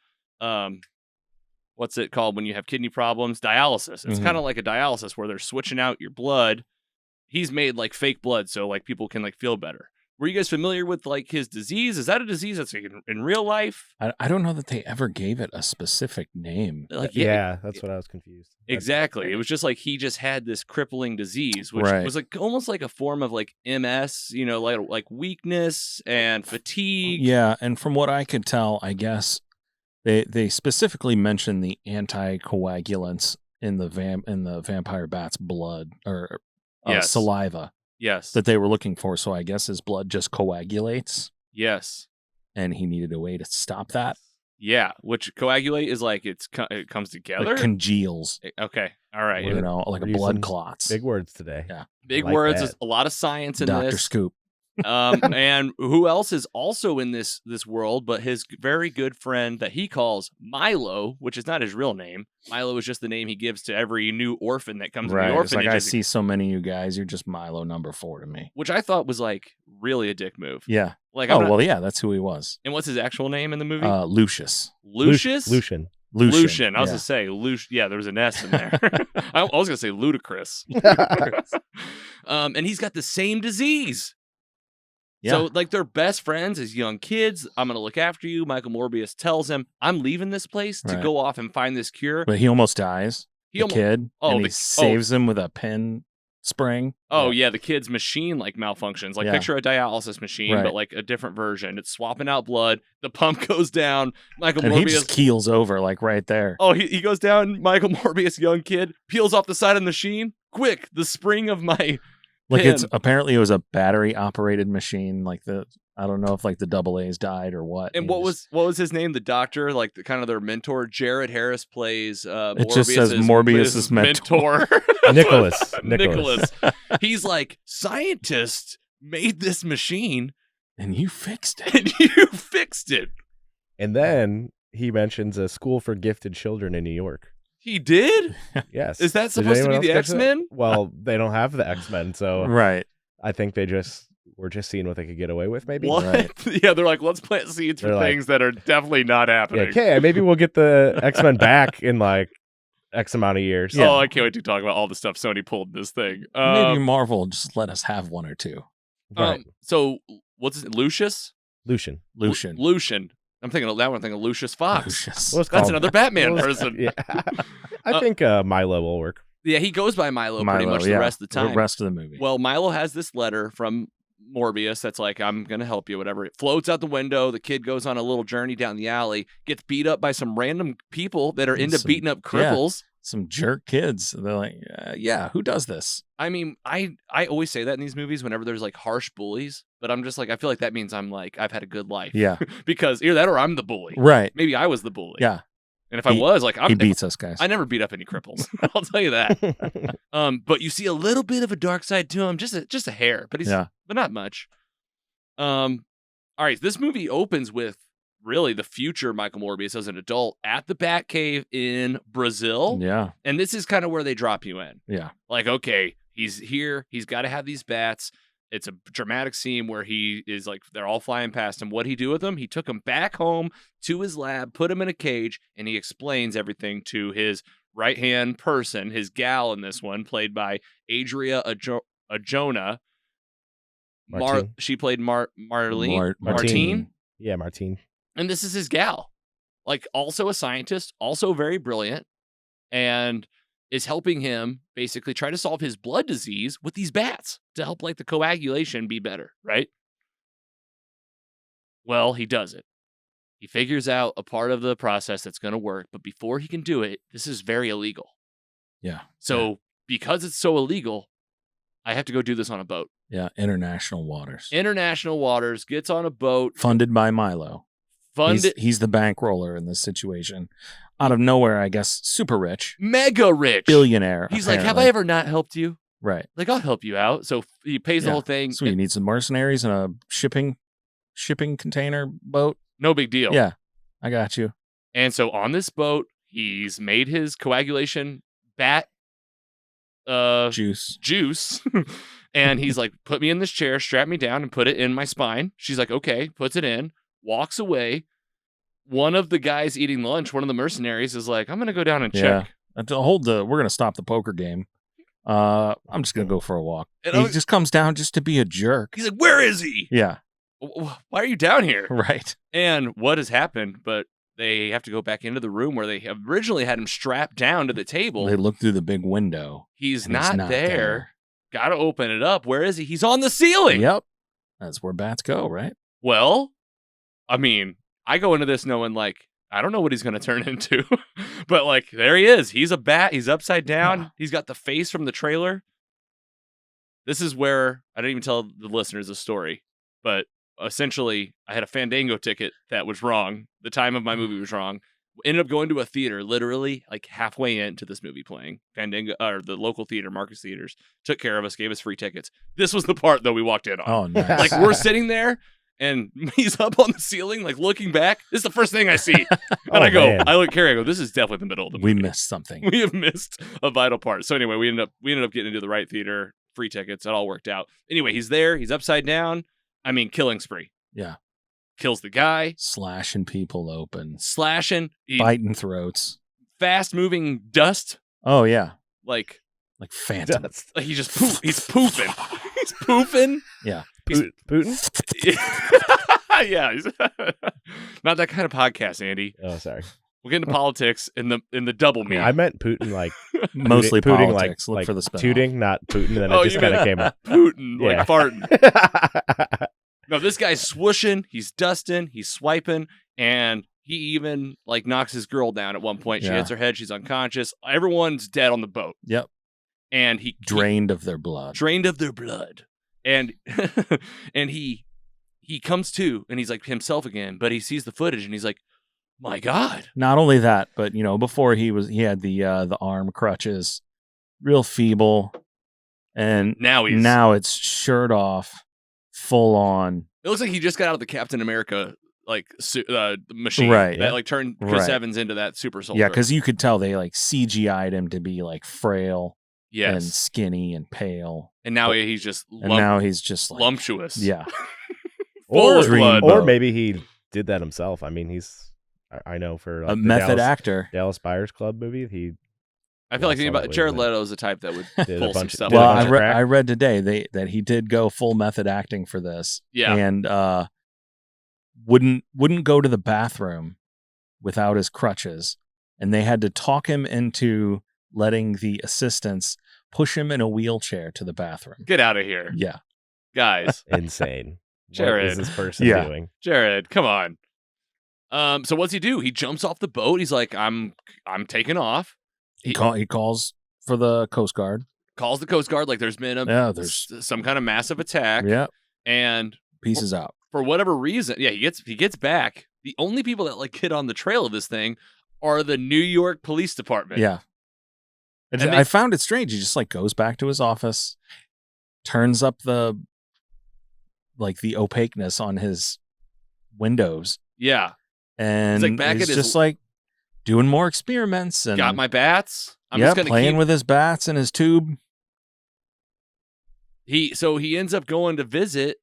what's it called when you have kidney problems? Dialysis. It's kind of like a dialysis where they're switching out your blood. He's made like fake blood so like people can like feel better. Were you guys familiar with like his disease? Is that a disease that's like, in real life? I don't know that they ever gave it a specific name. Like, yeah, that's what I was confused. Exactly. It was just like he just had this crippling disease, which was like almost like a form of like MS, you know, like weakness and fatigue. Yeah, and from what I could tell, I guess they specifically mentioned the anticoagulants in the vampire bat's blood or saliva. Yes. That they were looking for. So I guess his blood just coagulates. Yes. And he needed a way to stop that. Yeah. Which coagulate is like it comes together. Like congeals. Okay. All right. You know, like a blood clots. Big words today. Yeah. Big words. There's a lot of science in Dr. this. Scoop. And who else is also in this world but his very good friend that he calls Milo, which is not his real name. Milo is just the name he gives to every new orphan that comes in the orphanage. It's like, I see so many of you guys, you're just Milo number 4 to me. Which I thought was like really a dick move. Yeah. Like, yeah, that's who he was. And what's his actual name in the movie? Lucius. Lucius? Lucian. I was going to say, yeah, there was an S in there. I was going to say ludicrous. And he's got the same disease. Yeah. So, like, they're best friends as young kids. I'm going to look after you. Michael Morbius tells him, I'm leaving this place to go off and find this cure. But he almost dies. The kid. Oh, and he saves him with a pen spring. Oh, yeah. The kid's machine, like, malfunctions. Like, picture a dialysis machine, but, like, a different version. It's swapping out blood. The pump goes down. Michael Morbius. He just keels over, like, right there. Oh, he goes down. Michael Morbius, young kid, peels off the side of the machine. Quick, the spring of my... Like it was a battery operated machine. Like I don't know if like the AA's died or what. And what was his name? The doctor, like kind of their mentor. Jared Harris plays. It just says Morbius's mentor. Nicholas. He's like, scientists made this machine, and you fixed it. And then he mentions a school for gifted children in New York. He did? Yes. Is that supposed to be the X-Men? Well, they don't have the X-Men, so right. I think they were just seeing what they could get away with, maybe. What? Right. Yeah, they're like, let's plant seeds for things that are definitely not happening. Yeah, okay, maybe we'll get the X-Men back in like X amount of years. Oh, I can't wait to talk about all the stuff Sony pulled in this thing. Maybe Marvel just let us have one or two. Right. So what's it? Lucius? Lucian. Lucian. I'm thinking of that one. I'm thinking of Lucius Fox. Lucius. What's That's called- another Batman what person. Yeah. I think Milo will work. Yeah, he goes by Milo pretty much the rest of the time. The rest of the movie. Well, Milo has this letter from Morbius that's like, I'm going to help you, whatever. It floats out the window. The kid goes on a little journey down the alley, gets beat up by some random people that are into beating up cripples. Some jerk kids. They're like, yeah, who does this? I mean, I always say that in these movies whenever there's like harsh bullies, but I'm just like, I feel like that means I'm like, I've had a good life. Yeah. Because either that or I'm the bully. Right. Maybe I was the bully. Yeah. And if I was, like, he beats us, guys. I never beat up any cripples. I'll tell you that. But you see a little bit of a dark side to him, just a hair, but but not much. All right, this movie opens with really the future Michael Morbius as an adult at the Batcave in Brazil. Yeah. And this is kind of where they drop you in. Yeah. Like, okay, he's here. He's got to have these bats. It's a dramatic scene where he is like, they're all flying past him. What'd he do with them? He took them back home to his lab, put them in a cage, and he explains everything to his right-hand person, his gal in this one, played by Adria Arjona. Martine. She played Martine. Yeah, Martine. And this is his gal. Like, also a scientist, also very brilliant, and is helping him basically try to solve his blood disease with these bats to help like the coagulation be better, right? Well, he does it. He figures out a part of the process that's going to work, but before he can do it, this is very illegal. Yeah. So because it's so illegal, I have to go do this on a boat. Yeah, international waters. International waters, gets on a boat. Funded by Milo. He's the bankroller in this situation. Out of nowhere, I guess, super rich. Mega rich. Billionaire. He's apparently. like, have I ever not helped you? Right. Like, I'll help you out. So he pays the whole thing. So you need some mercenaries and a shipping container boat? No big deal. Yeah, I got you. And so on this boat, he's made his coagulation bat juice. And he's like, put me in this chair, strap me down, and put it in my spine. She's like, okay, puts it in, walks away. One of the guys eating lunch, one of the mercenaries, is like, I'm going to go down and check. We're going to stop the poker game. I'm just going to go for a walk. And he just comes down just to be a jerk. He's like, where is he? Yeah. Why are you down here? Right. And what has happened? But they have to go back into the room where they originally had him strapped down to the table. They look through the big window. He's not there. Got to open it up. Where is he? He's on the ceiling. Yep. That's where bats go, right? Well, I mean, I go into this knowing, like, I don't know what he's going to turn into. But, like, there he is. He's a bat. He's upside down. Yeah. He's got the face from the trailer. This is where I didn't even tell the listeners the story. But essentially, I had a Fandango ticket that was wrong. The time of my movie was wrong. Ended up going to a theater literally like halfway into this movie playing. Fandango, or the local theater, Marcus Theaters, took care of us, gave us free tickets. This was the part, though, we walked in on. Oh, nice. Like, we're sitting there, and he's up on the ceiling, like, looking back. This is the first thing I see. And I look, Carrie, I go, this is definitely the middle of the movie. We missed something. We have missed a vital part. So anyway, we ended up getting into the right theater, free tickets. It all worked out. Anyway, he's there. He's upside down. I mean, killing spree. Yeah. Kills the guy. Slashing people open. Biting throats. Fast-moving dust. Oh, yeah. Like phantom. Like he's poofing. He's poofing. Yeah. Putin? Yeah. Not that kind of podcast, Andy. Oh, sorry. We'll get into politics in the double meet. I meant Putin, like mostly Putin, politics. Look like for the spin-off. tooting, not Putin. Then it just kind of came up. Putin, Yeah. like farting. No, this guy's swooshing. He's dusting. He's swiping, and he even like knocks his girl down at one point. She hits her head. She's unconscious. Everyone's dead on the boat. Yep. And he drained of their blood. And and he comes to, and he's like himself again. But he sees the footage, and he's like, my God. Not only that, but before he had the arm crutches, real feeble, and now it's shirt off, full on. It looks like he just got out of the Captain America machine, right? That like turned Chris Evans into that super soldier. Yeah, because you could tell they like CGI'd him to be like frail, and skinny and pale, and now he's just like, lumptuous. Yeah. or maybe he did that himself. I mean, I know for a method actor. Dallas Buyers Club movie, he I feel like lost all anybody, that weight Jared and Leto is the type that would did a pull some bunch- stuff. did a Well, bunch of crack. I read today that he did go full method acting for this. Yeah. And wouldn't go to the bathroom without his crutches. And they had to talk him into letting the assistants push him in a wheelchair to the bathroom. Get out of here, Yeah. guys. Insane. What Jared. is this person Yeah. doing? Jared, come on. So what's he do? He jumps off the boat. He's like, I'm taking off. He calls for the Coast Guard. Calls the Coast Guard like there's been There's some kind of massive attack. yeah, And pieces out. for whatever reason, he gets back. The only people that like get on the trail of this thing are the New York Police Department. Yeah. And I found it strange. He just like goes back to his office, turns up the opaqueness on his windows, Yeah. and He's like back he's at his- just like doing more experiments and Got my bats. I'm yeah, just gonna playing keep with his bats and his tube. he ends up going to visit.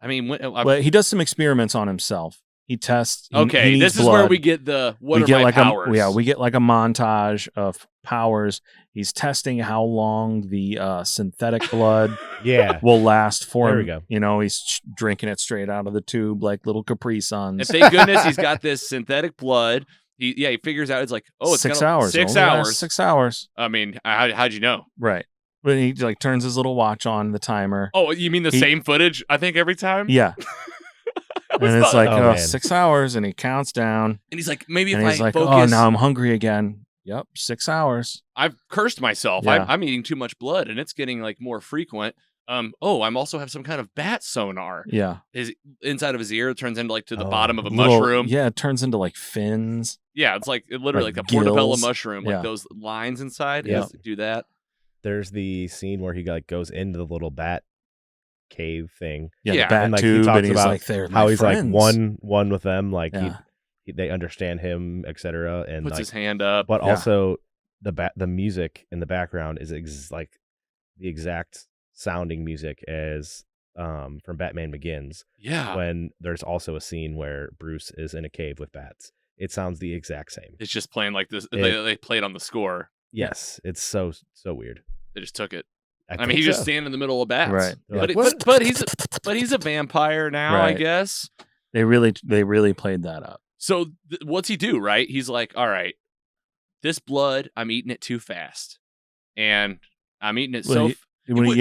I mean, Well, he does some experiments on himself. He tests. He okay, needs this is where blood. we get the what we are get my like powers? we get like a montage of powers. He's testing how long the synthetic blood Yeah. will last for There him. we go. You know, he's drinking it straight out of the tube like little Capri Suns. And thank goodness he's got this synthetic blood. He figures out it's like, oh, it's 6 gonna- hours. 6 Only lasts hours. 6 hours. I mean, how'd you know? Right. But he like turns his little watch on the timer. Oh, you mean the He- same footage? I think every time. Yeah. I was And it's thought- like Oh, man. 6 hours, and he counts down. and he's like, maybe if And I he's like, focus, oh, now I'm hungry again. Yep, 6 hours. I've cursed myself. Yeah. I'm eating too much blood, and it's getting like more frequent. I'm also have some kind of bat sonar. Yeah. His inside of his ear turns into like to the Oh. bottom of a Little- mushroom. Yeah, it turns into like fins. Yeah, it's like literally Like like the portobello gills. mushroom, like Yeah. those lines inside. Yeah. Yeah, do that. There's the scene where he like goes into the little bat cave thing. Yeah, Yeah. the bat And, like, he tube, talks and he's about like, they're How my he's friends. like one with them, like Yeah. they understand him, etc. And Puts like, his hand up. but Yeah. also the music in the background is like the exact sounding music as from Batman Begins, Yeah, when there's also a scene where Bruce is in a cave with bats. It sounds the exact same. it's just playing like this. It- They played on the score. Yes, it's so weird. They just took it. I think mean, he's just so. standing in the middle of bats. Right. They're But, like, it- "What?" but he's a vampire now, I Right. guess. They really played that up. So what's he do? Right? He's like, all right, this blood, I'm eating it too fast, and I'm eating it Well, so. When Which-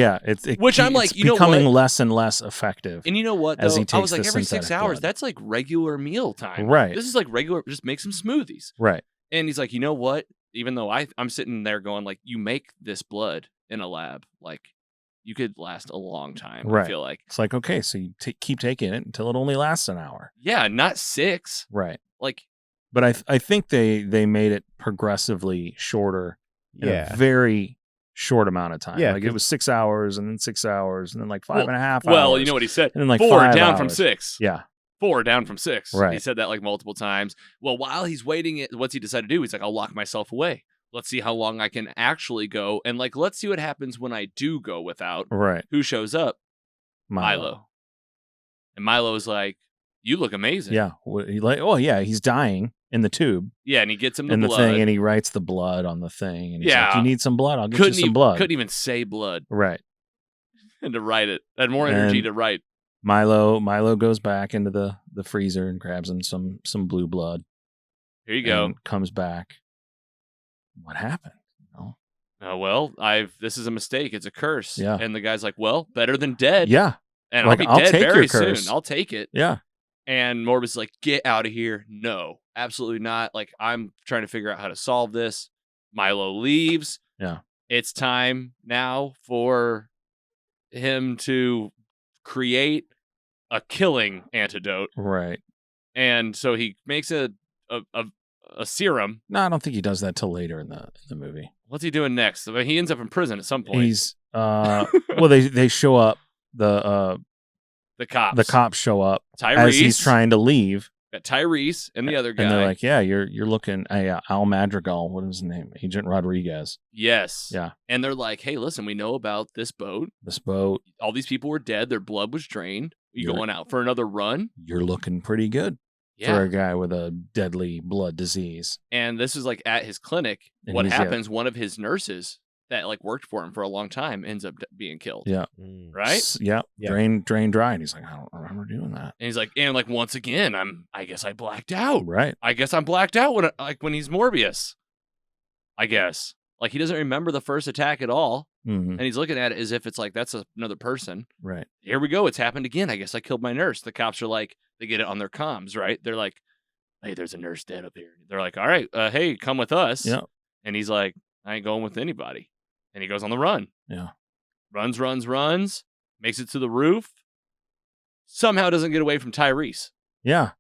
which I'm like, it's you know becoming what? less and less effective. And you know what? As Though? he I takes was like, the every 6 synthetic hours, blood. that's like regular meal time. Right. This is like regular. Just make some smoothies. Right. And he's like, you know what? Even though I'm sitting there going like, you make this blood in a lab, like you could last a long time. I Right. feel like, It's like, okay, so you keep taking it until it only lasts an hour. yeah, not 6. Right. Like, But I think they made it progressively shorter in Yeah. a very short amount of time. Yeah, Like it 'cause- was 6 hours and then 6 hours and then like five Well- and a half well, hours. you know what he said? and then like 4 5 down from hours. 6. Yeah. 4 down from 6. Right. He said that like multiple times. Well, while he's waiting, what's he decide to do? He's like, I'll lock myself away. Let's see how long I can actually go. And like, let's see what happens when I do go without. Right. Who shows up? Milo. And Milo's like, you look amazing. Yeah. Oh yeah, he's dying in the tube Yeah, and he gets him the in the blood. thing, and he writes the blood on the thing. And he's Yeah. like, you need some blood? I'll get you some blood. Couldn't even say blood Right. and to write it. Had more energy And- to write. Milo goes back into the freezer and grabs him some blue blood. Here you go. And comes back. What happened? You know? Well, this is a mistake. It's a curse. Yeah. And the guy's like, well, better than dead. Yeah. And Like, I'll I'll be dead take very your curse. soon. I'll take it. Yeah. And Morbius is like, get out of here. No, absolutely not. Like, I'm trying to figure out how to solve this. Milo leaves. Yeah. It's time now for him to create a killing antidote. Right. And so he makes a serum. No, I don't think he does that till later in the movie. What's he doing next? I mean, he ends up in prison at some point. He's well, they show up the the cops. cops show up Tyrese. as he's trying to leave, Got Tyrese and the other guy. and they're like, "Yeah, you're looking Al Madrigal. What is his name? Agent Rodriguez. yes. Yeah, And they're like, hey, listen, we know about this boat. this boat. All these people were dead. Their blood was drained. You You're- going out for another run? You're looking pretty good. Yeah. for a guy with a deadly blood disease. And this is like at his clinic. And What he's- happens? One of his nurses that like worked for him for a long time ends up being killed. Yeah. Right? Yeah. Yeah. Drain dry. And he's like, I don't remember doing that. And he's like, and like once again, I guess I blacked out. Right. I guess I'm blacked out when he's Morbius. I guess. Like he doesn't remember the first attack at all. Mhm. And he's looking at it as if it's like that's another person. Right. Here we go. It's happened again. I guess I killed my nurse. The cops are like, they get it on their comms, right? They're like, hey, there's a nurse dead up here. They're like, all right, hey, come with us. Yeah. And he's like, I ain't going with anybody. And he goes on the run. Yeah. Runs, makes it to the roof. Somehow doesn't get away from Tyrese. Yeah.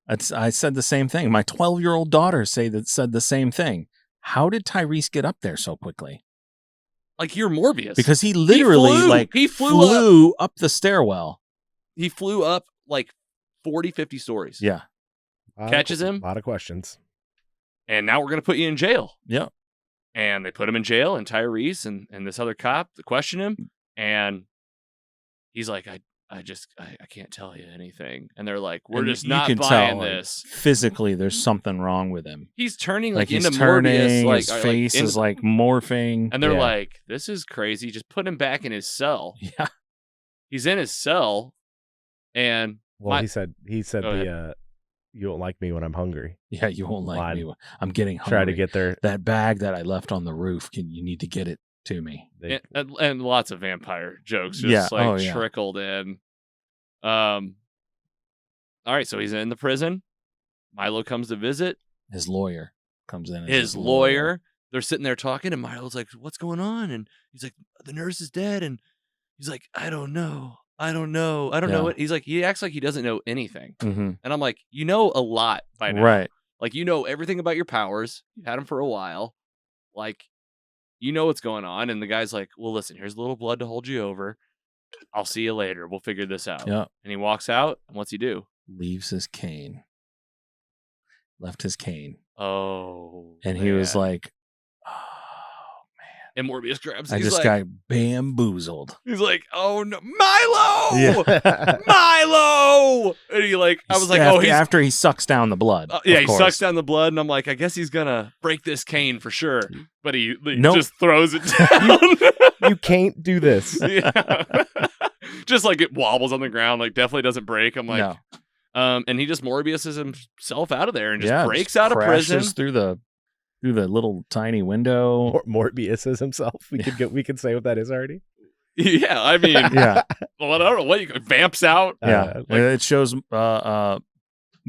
I said the same thing. My 12-year-old daughter said the same thing. How did Tyrese get up there so quickly? Like you're Morbius. Because he literally he flew up the stairwell. He flew up like 40, 50 stories. Yeah. Catches him. A lot of questions. And now we're going to put you in jail. Yeah. And they put him in jail, and Tyrese and this other cop question him, and he's like, I can't tell you anything. And they're like, we're And just you not can buying tell, like, this. Physically, there's something wrong with him. He's turning Like like he's into turning, Morbius, like his face like, is like morphing. and they're Yeah. like, this is crazy. Just put him back in his cell. Yeah. He's in his cell, and Well, he said Go the you won't like me when I'm hungry. Yeah, you won't like Line. me. I'm getting hungry. Try to get there. that bag that I left on the roof. You need to get it to me. and lots of vampire jokes just Yeah. like Oh, yeah. trickled in. All right, so he's in the prison. Milo comes to visit. His lawyer comes in. as His lawyer. They're sitting there talking, and Milo's like, "What's going on?" And he's like, "The nurse is dead." And he's like, "I don't know. I don't know Yeah. what." He's like, he acts like he doesn't know anything. Mm-hmm. And I'm like, you know a lot by now. Right. Like, you know everything about your powers. You had them for a while. Like, you know what's going on. And the guy's like, well, listen, here's a little blood to hold you over. I'll see you later. We'll figure this out. Yeah. And he walks out. And what's he do? Leaves his cane. Left his cane. Oh. And he was man. like, and Morbius grabs. I He's just like, got bamboozled. He's like, oh no, Milo, Yeah. Milo. And he like, I was like, after, oh, he's after he sucks down the blood. yeah, of he course. sucks down the blood, and I'm like, I guess he's gonna break this cane for sure. But he Nope. just throws it down. You can't do this. Yeah. Just like it wobbles on the ground, like definitely doesn't break. I'm like, No. And he just Morbiuses himself out of there and just Yeah, breaks just out of crashes prison. through the little tiny window. Morbius is himself. We could say what that is already. Yeah, I mean, Yeah. well, I don't know what you vamps out. Yeah. Like- It shows the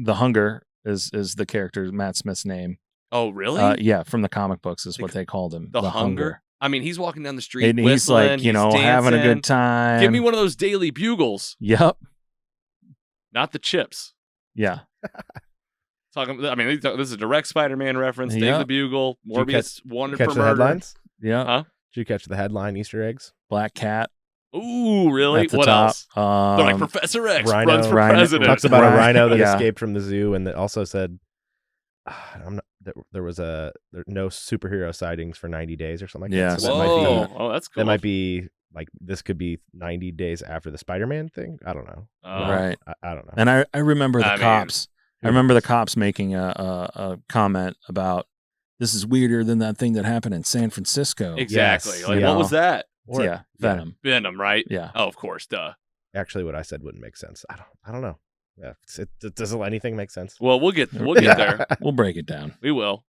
hunger is the character Matt Smith's name. Oh, really? Yeah, from the comic books is what they called him. the hunger. I mean, he's walking down the street, And he's whistling, like, he's having a dancing. good time. Give me one of those daily bugles, Yep. not the chips. Yeah. Talking, I mean, this is a direct Spider-Man reference. Yeah. Daily Bugle. Did you Morbius wanted Catch for the murder. headlines? Yeah. Huh? Did you catch the headline Easter eggs? Black Cat. Ooh, really? At the What top. else? They're like Professor X Rhino- runs for Rhino- president. Talks about a Right. rhino that Yeah. escaped from the zoo, and that also said, there was no superhero sightings for 90 days or something like Yeah, that. So that Whoa. might be Oh, that's cool. that might be like this could be 90 days after the Spider-Man thing. I don't know. Oh. Right. I don't know. And I remember the I mean- cops. I remember the cops making a comment about this is weirder than that thing that happened in San Francisco. Exactly. Yes. Like, Yeah. what was that? Or- Yeah. Venom. Venom, right? Yeah. Oh, of course. Duh. Actually, what I said wouldn't make sense. I don't know. Yeah, does anything make sense? Well, we'll get Yeah. there. We'll break it down. We will.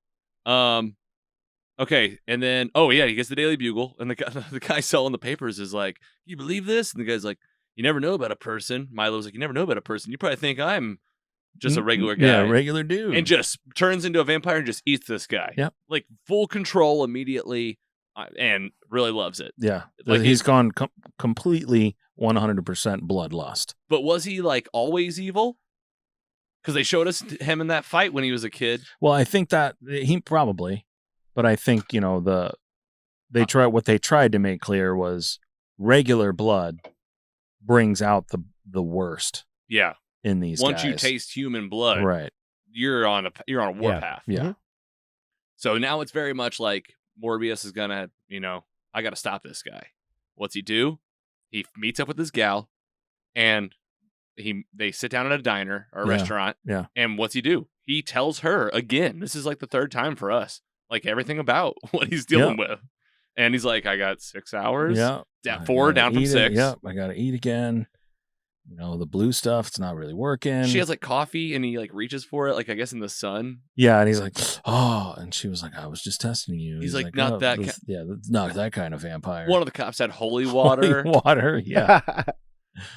Okay, and then he gets the Daily Bugle, and the guy selling the papers is like, "You believe this?" And the guy's like, "You never know about a person." Milo's like, "You never know about a person. You probably think I'm just a regular guy." Yeah, regular dude. and just turns into a vampire and just eats this guy. Yep. Like full control immediately, and really loves it. yeah. like He's gone completely 100% bloodlust. But was he like always evil? Because they showed us him in that fight when he was a kid. Well, I think that he probably, but I think, what they tried to make clear was regular blood brings out the worst Yeah. in these Once you guys. taste human blood, Right. you're on a warpath. Yeah. Mhm. So now it's very much like Morbius is gonna, I got to stop this guy. What's he do? He meets up with this gal, and they sit down at a diner or a Yeah. restaurant. Yeah. And what's he do? He tells her again. This is like the third time for us. Like everything about what he's dealing with. And he's like, I got 6 hours. Yeah. Down 4 down from 6. Yep. I got to eat again. You know, the blue stuff, it's not really working. She has like coffee and he like reaches for it, like I guess in the sun. Yeah, and he's like, oh, and she was like, I was just testing you. He's like, not oh, that that's not that kind of vampire. One of the cops had holy water. Holy water, yeah.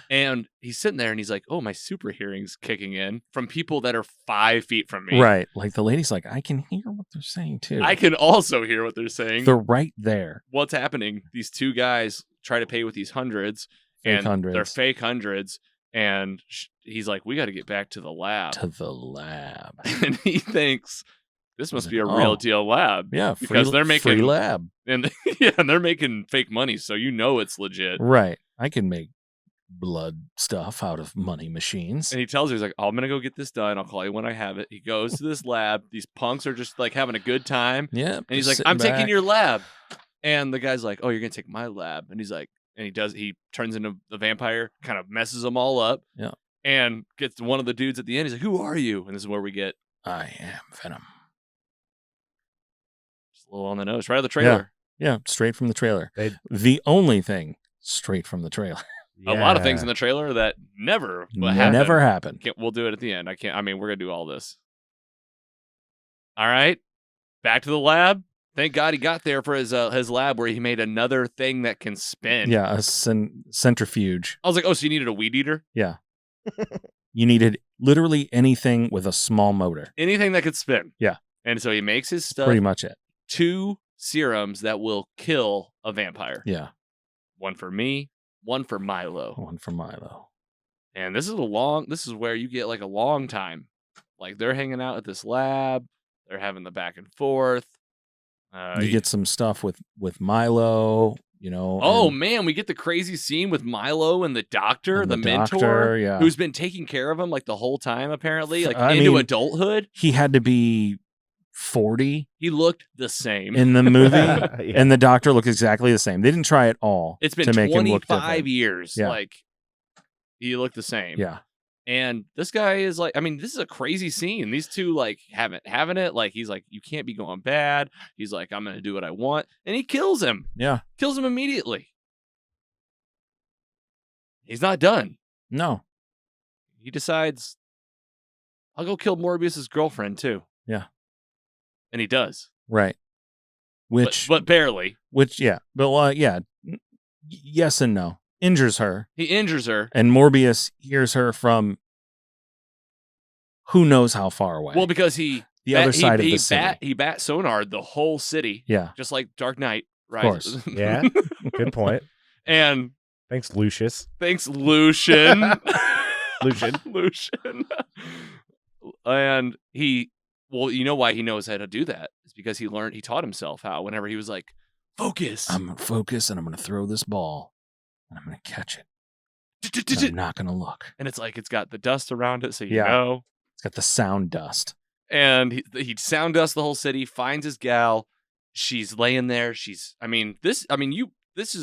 And he's sitting there and he's like, oh, my super hearing's kicking in from people that are 5 feet from me. Right. Like the lady's like, I can hear what they're saying too. I can also hear what they're saying. They're right there. What's happening? These two guys try to pay with these hundreds. Fake and hundreds. they're fake hundreds. And he's like, we got to get back to the lab. To the lab. And he thinks this must be a Oh. real deal lab. Yeah, because they're making free lab. And yeah, and they're making fake money, so you know it's legit. Right. I can make blood stuff out of money machines. And he tells her, he's like, I'm going to go get this done. I'll call you when I have it. He goes to this lab. These punks are just like having a good time. Yeah. And he's like, I'm taking your lab. And the guy's like, oh, you're going to take my lab. And he's like, and he turns into the vampire, kind of messes them all up. Yeah. And gets one of the dudes at the end. He's like, who are you? And this is where we get I am Venom. just a little on the nose, right out of the trailer. Yeah, straight from the trailer. They- The only thing straight from the trailer. A lot of things in the trailer that never Never happened. We'll do it at the end. we're going to do all this. All right. Back to the lab. Thank God he got there for his lab where he made another thing that can spin. Yeah, a centrifuge. I was like, oh, so you needed a weed eater? Yeah. You needed literally anything with a small motor. Anything that could spin. Yeah. And so he makes his stuff. Pretty much it. 2 serums that will kill a vampire. Yeah. One for me, one for Milo. One for Milo. And this is where you get like a long time. Like they're hanging out at this lab. They're having the back and forth. You get some stuff with Milo, you know. Oh and man, we get the crazy scene with Milo and the doctor, and the mentor, doctor, yeah. who's been taking care of him like the whole time, apparently, like I into mean, adulthood. He had to be 40 He looked the same. in the movie, Yeah. and the doctor looked exactly the same. They didn't try at all. It's been to make him look 25 different. years. Yeah. Like he looked the same. Yeah. And this guy is like, I mean, this is a crazy scene. These two like having it. Like he's like, you can't be going bad. He's like, I'm gonna do what I want, and he kills him. Yeah. Kills him immediately. He's not done. No. He decides, I'll go kill Morbius's girlfriend too. Yeah. And he does. Right. But barely. Yeah. But yeah. Yes and no. Injures her. He injures her. And Morbius hears her from who knows how far away. Well, because the other side of the city. He bat sonared the whole city. Yeah. Just like Dark Knight Rises. Of course. Yeah. Good point. And Thanks, Lucius. thanks, Lucian. Lucian. And you know why he knows how to do that? It's because he taught himself how whenever he was like, focus. I'm going to focus and I'm going to throw this ball and I'm going to catch it. And I'm not going to look. And it's like, it's got the dust around it. So you Yeah. know. It's got the sound dust. And he sound dust the whole city, finds his gal. She's laying there.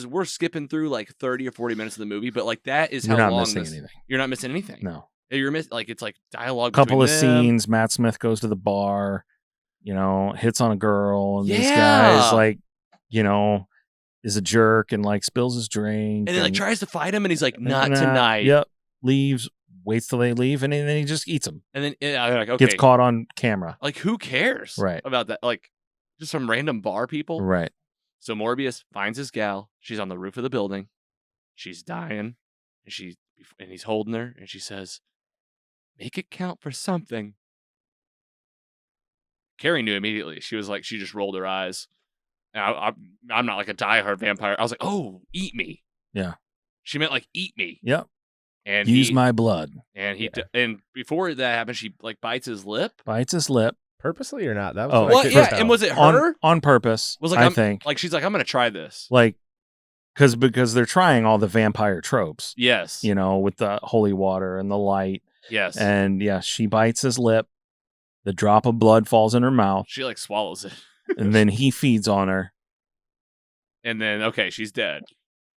We're skipping through like 30 or 40 minutes of the movie, but like that is You're how not long missing anything. You're not missing anything. No. You're like it's like dialogue. Couple of between them. scenes. Matt Smith goes to the bar, you know, hits on a girl, and this Yeah. guy's like, you know, is a jerk and like spills his drink. And then like tries to fight him, and he's like, "Not Nah, tonight." Yep. Leaves. Waits till they leave, and then he just eats them. And then I'm like, okay, Gets caught on camera. like who cares Right. about that? Like just some random bar people. Right. So Morbius finds his gal. She's on the roof of the building. She's dying, and he's holding her, and she says, "Make it count for something." Carrie knew immediately. She was like, she just rolled her eyes. And I'm not like a diehard vampire. I was like, oh, eat me. Yeah. She meant like eat me. Yep. And Use my blood. And and before that happened, she like bites his lip. Bites his lip. Purposely or not? That was Oh. what I Well, couldn't yeah. tell. And was it her? On purpose. Was like I I'm, think. like she's like, I'm gonna try this. Like, because they're trying all the vampire tropes. Yes. You know, with the holy water and the light. Yes. And yeah, she bites his lip. The drop of blood falls in her mouth, She like swallows it. and then he feeds on her. And then okay, she's dead.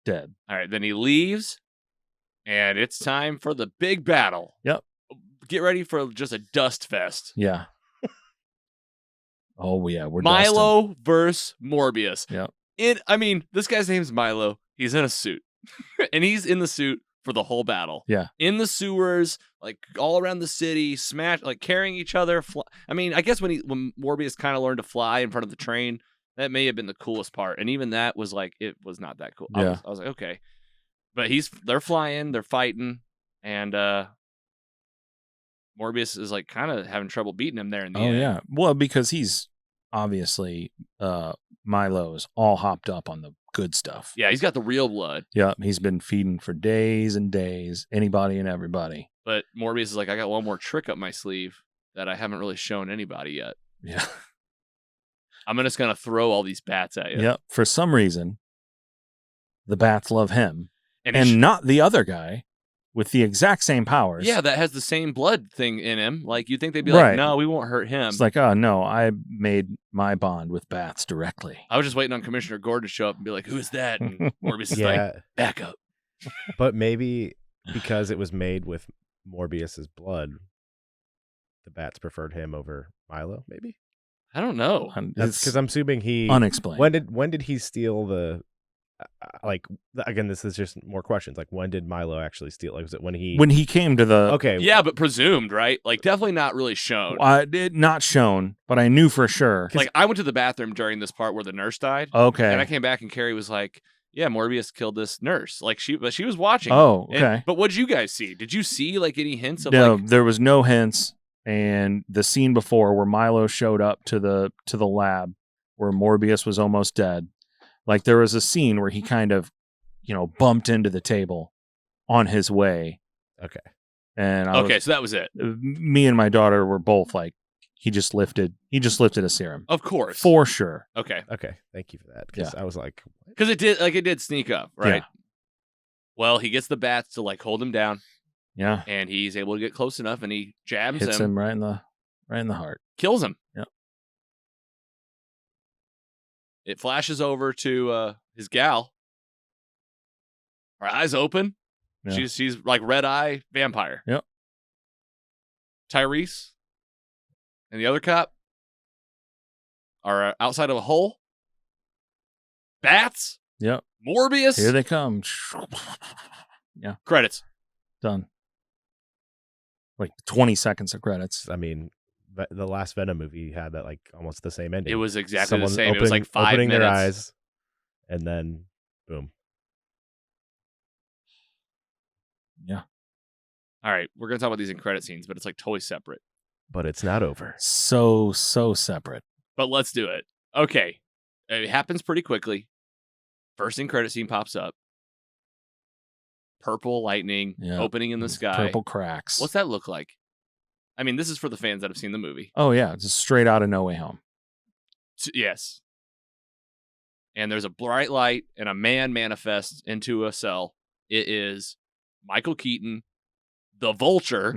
Dead. All right. Then he leaves. And it's time for the big battle. Yep. Get ready for just a dust fest. Yeah. Oh, yeah. We're Milo versus Morbius. Yep. This guy's name's Milo. He's in a suit. And he's in the suit for the whole battle. Yeah. In the sewers, like all around the city, carrying each other. I guess when Morbius kind of learned to fly in front of the train, that may have been the coolest part. And even that was like, it was not that cool. Yeah. I was like, okay. But they're flying, they're fighting, and Morbius is like kind of having trouble beating him there in the end. Oh, yeah. Well, because he's obviously, Milo is all hopped up on the good stuff. Yeah, he's got the real blood. Yeah, he's been feeding for days and days, anybody and everybody. But Morbius is like, I got one more trick up my sleeve that I haven't really shown anybody yet. Yeah. I'm just going to throw all these bats at you. Yep. For some reason, the bats love him And not the other guy with the exact same powers. Yeah, that has the same blood thing in him. Like, you'd think they'd be Right. like, no, we won't hurt him. It's like, oh, no, I made my bond with bats directly. I was just waiting on Commissioner Gordon to show up and be like, who's that? And Morbius is like, back up. But maybe because it was made with Morbius's blood, the bats preferred him over Milo, maybe? I don't know. That's because I'm assuming he... Unexplained. When did he steal the... again, this is just more questions. Like, when did Milo actually steal? Like, was it when he came to the... Okay. Yeah, but presumed, right? Like, definitely not really shown. Not shown, but I knew for sure. Like, I went to the bathroom during this part where the nurse died. Okay. And I came back and Carrie was like, yeah, Morbius killed this nurse. Like, she was watching. Oh, okay. But what did you guys see? Did you see, like, any hints of, No, like... there was no hints. And the scene before where Milo showed up to the lab where Morbius was almost dead, like there was a scene where he kind of, bumped into the table on his way. Okay. And so that was it. Me and my daughter were both like, he just lifted a serum. Of course. For sure. Okay. Thank you for that. Because I was like, because it did sneak up, right? Yeah. Well, he gets the bats to like hold him down. Yeah. And he's able to get close enough, and he jabs Hits him right in the heart. Kills him. Yep. It flashes over to his gal. Her eyes open. Yeah. She's like red eye vampire. Yep. Tyrese and the other cop are outside of a hole. Bats. Yep. Morbius. Here they come. Yeah. Credits. Done. Like 20 seconds of credits. I mean, the last Venom movie had that like almost the same ending. It was exactly Someone the same. It was like 5 opening minutes. their eyes, and then boom. Yeah. All right, we're gonna talk about these in credit scenes, but it's like totally separate. But it's not over. So separate. But let's do it. Okay, it happens pretty quickly. First in credit scene pops up. Purple lightning opening in the sky. Purple cracks. What's that look like? I mean, this is for the fans that have seen the movie. Oh, yeah. Just straight out of No Way Home. Yes. And there's a bright light, and a man manifests into a cell. It is Michael Keaton, the Vulture,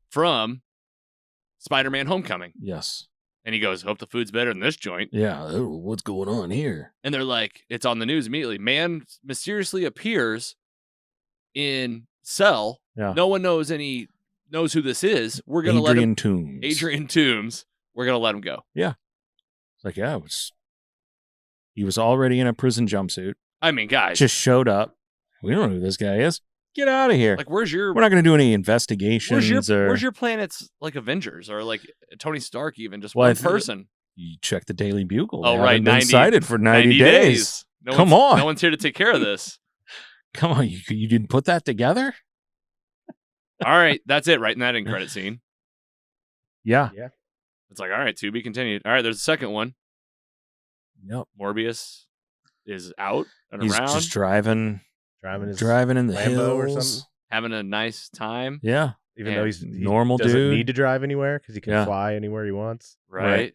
from Spider-Man Homecoming. Yes. And he goes, hope the food's better than this joint. Yeah. Oh, what's going on here? And they're like, it's on the news immediately. Man mysteriously appears in cell. Yeah. No one knows who this is. We're gonna let him. Adrian Toomes. We're gonna let him go. Yeah. It's like, he was already in a prison jumpsuit. I mean, guys, just showed up. We don't know who this guy is. Get out of here. Like, we're not going to do any investigations. Where's your planet's like Avengers or like Tony Stark? Even just one person. You check the Daily Bugle. Oh, right. 90, been cited for 90 days. Come on. No one's here to take care of this. Come on. You didn't put that together? All right. That's it. Writing that in credit scene. Yeah. It's like, all right, to be continued. All right. There's a second one. Yep. Morbius is out and He's around. Just driving in the Lambo hills. or something. Having a nice time. Yeah. Even though he normal doesn't dude. need to drive anywhere because he can fly anywhere he wants. Right.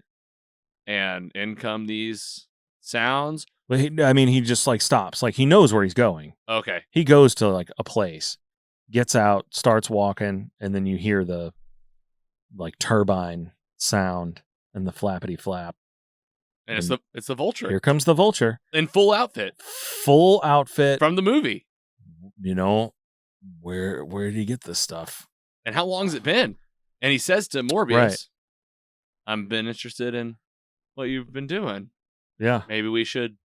And in come these sounds. But he just like stops. Like he knows where he's going. Okay. He goes to like a place, gets out, starts walking, and then you hear the like turbine sound and the flappity flap. And it's the Vulture. Here comes the Vulture. In full outfit. Full outfit. From the movie. where did he get this stuff? And how long has it been? And he says to Morbius, Right. I've been interested in what you've been doing. Yeah. Maybe we should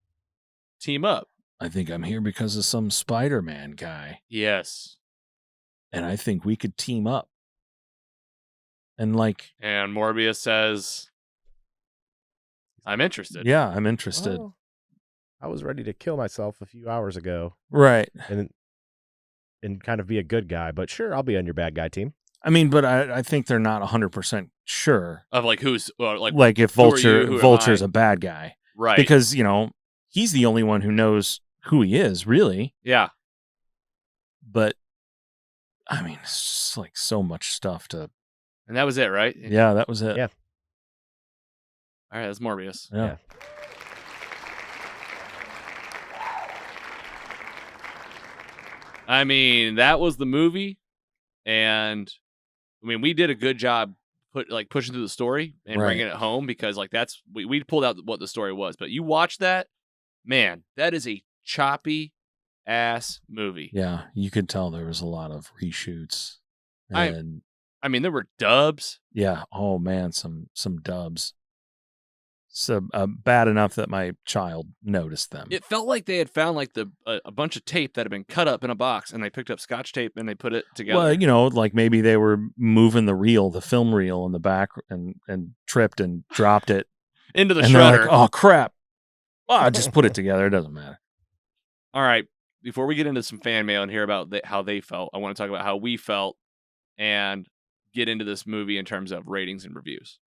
team up. I think I'm here because of some Spider-Man guy. Yes. And I think we could team up. And like, And Morbius says, I'm interested. yeah, I'm interested. Well, I was ready to kill myself a few hours ago Right. and kind of be a good guy, but sure, I'll be on your bad guy team. I mean, but I think they're not 100% sure. Of like who's Like if who are you? Who am Vulture's I? a bad guy. Right. Because, he's the only one who knows who he is, really. Yeah. But I mean, it's just like so much stuff to. And that was it, right? Yeah, that was it. Yeah. All right, that's Morbius. Yeah. I mean, that was the movie, and I mean, we did a good job pushing through the story and Right. bringing it home because that's we pulled out what the story was. But you watch that, man, that is a choppy ass movie. Yeah, you could tell there was a lot of reshoots. I- And I mean, there were dubs. yeah, oh man, some dubs. So bad enough that my child noticed them. It felt like they had found like a bunch of tape that had been cut up in a box, and they picked up Scotch tape and they put it together. Well, like maybe they were moving the film reel in the back and tripped and dropped it. Into the And they're shredder. like, oh crap. Oh, I just put it together. It doesn't matter. All right. Before we get into some fan mail and hear about how they felt, I want to talk about how we felt and get into this movie in terms of ratings and reviews.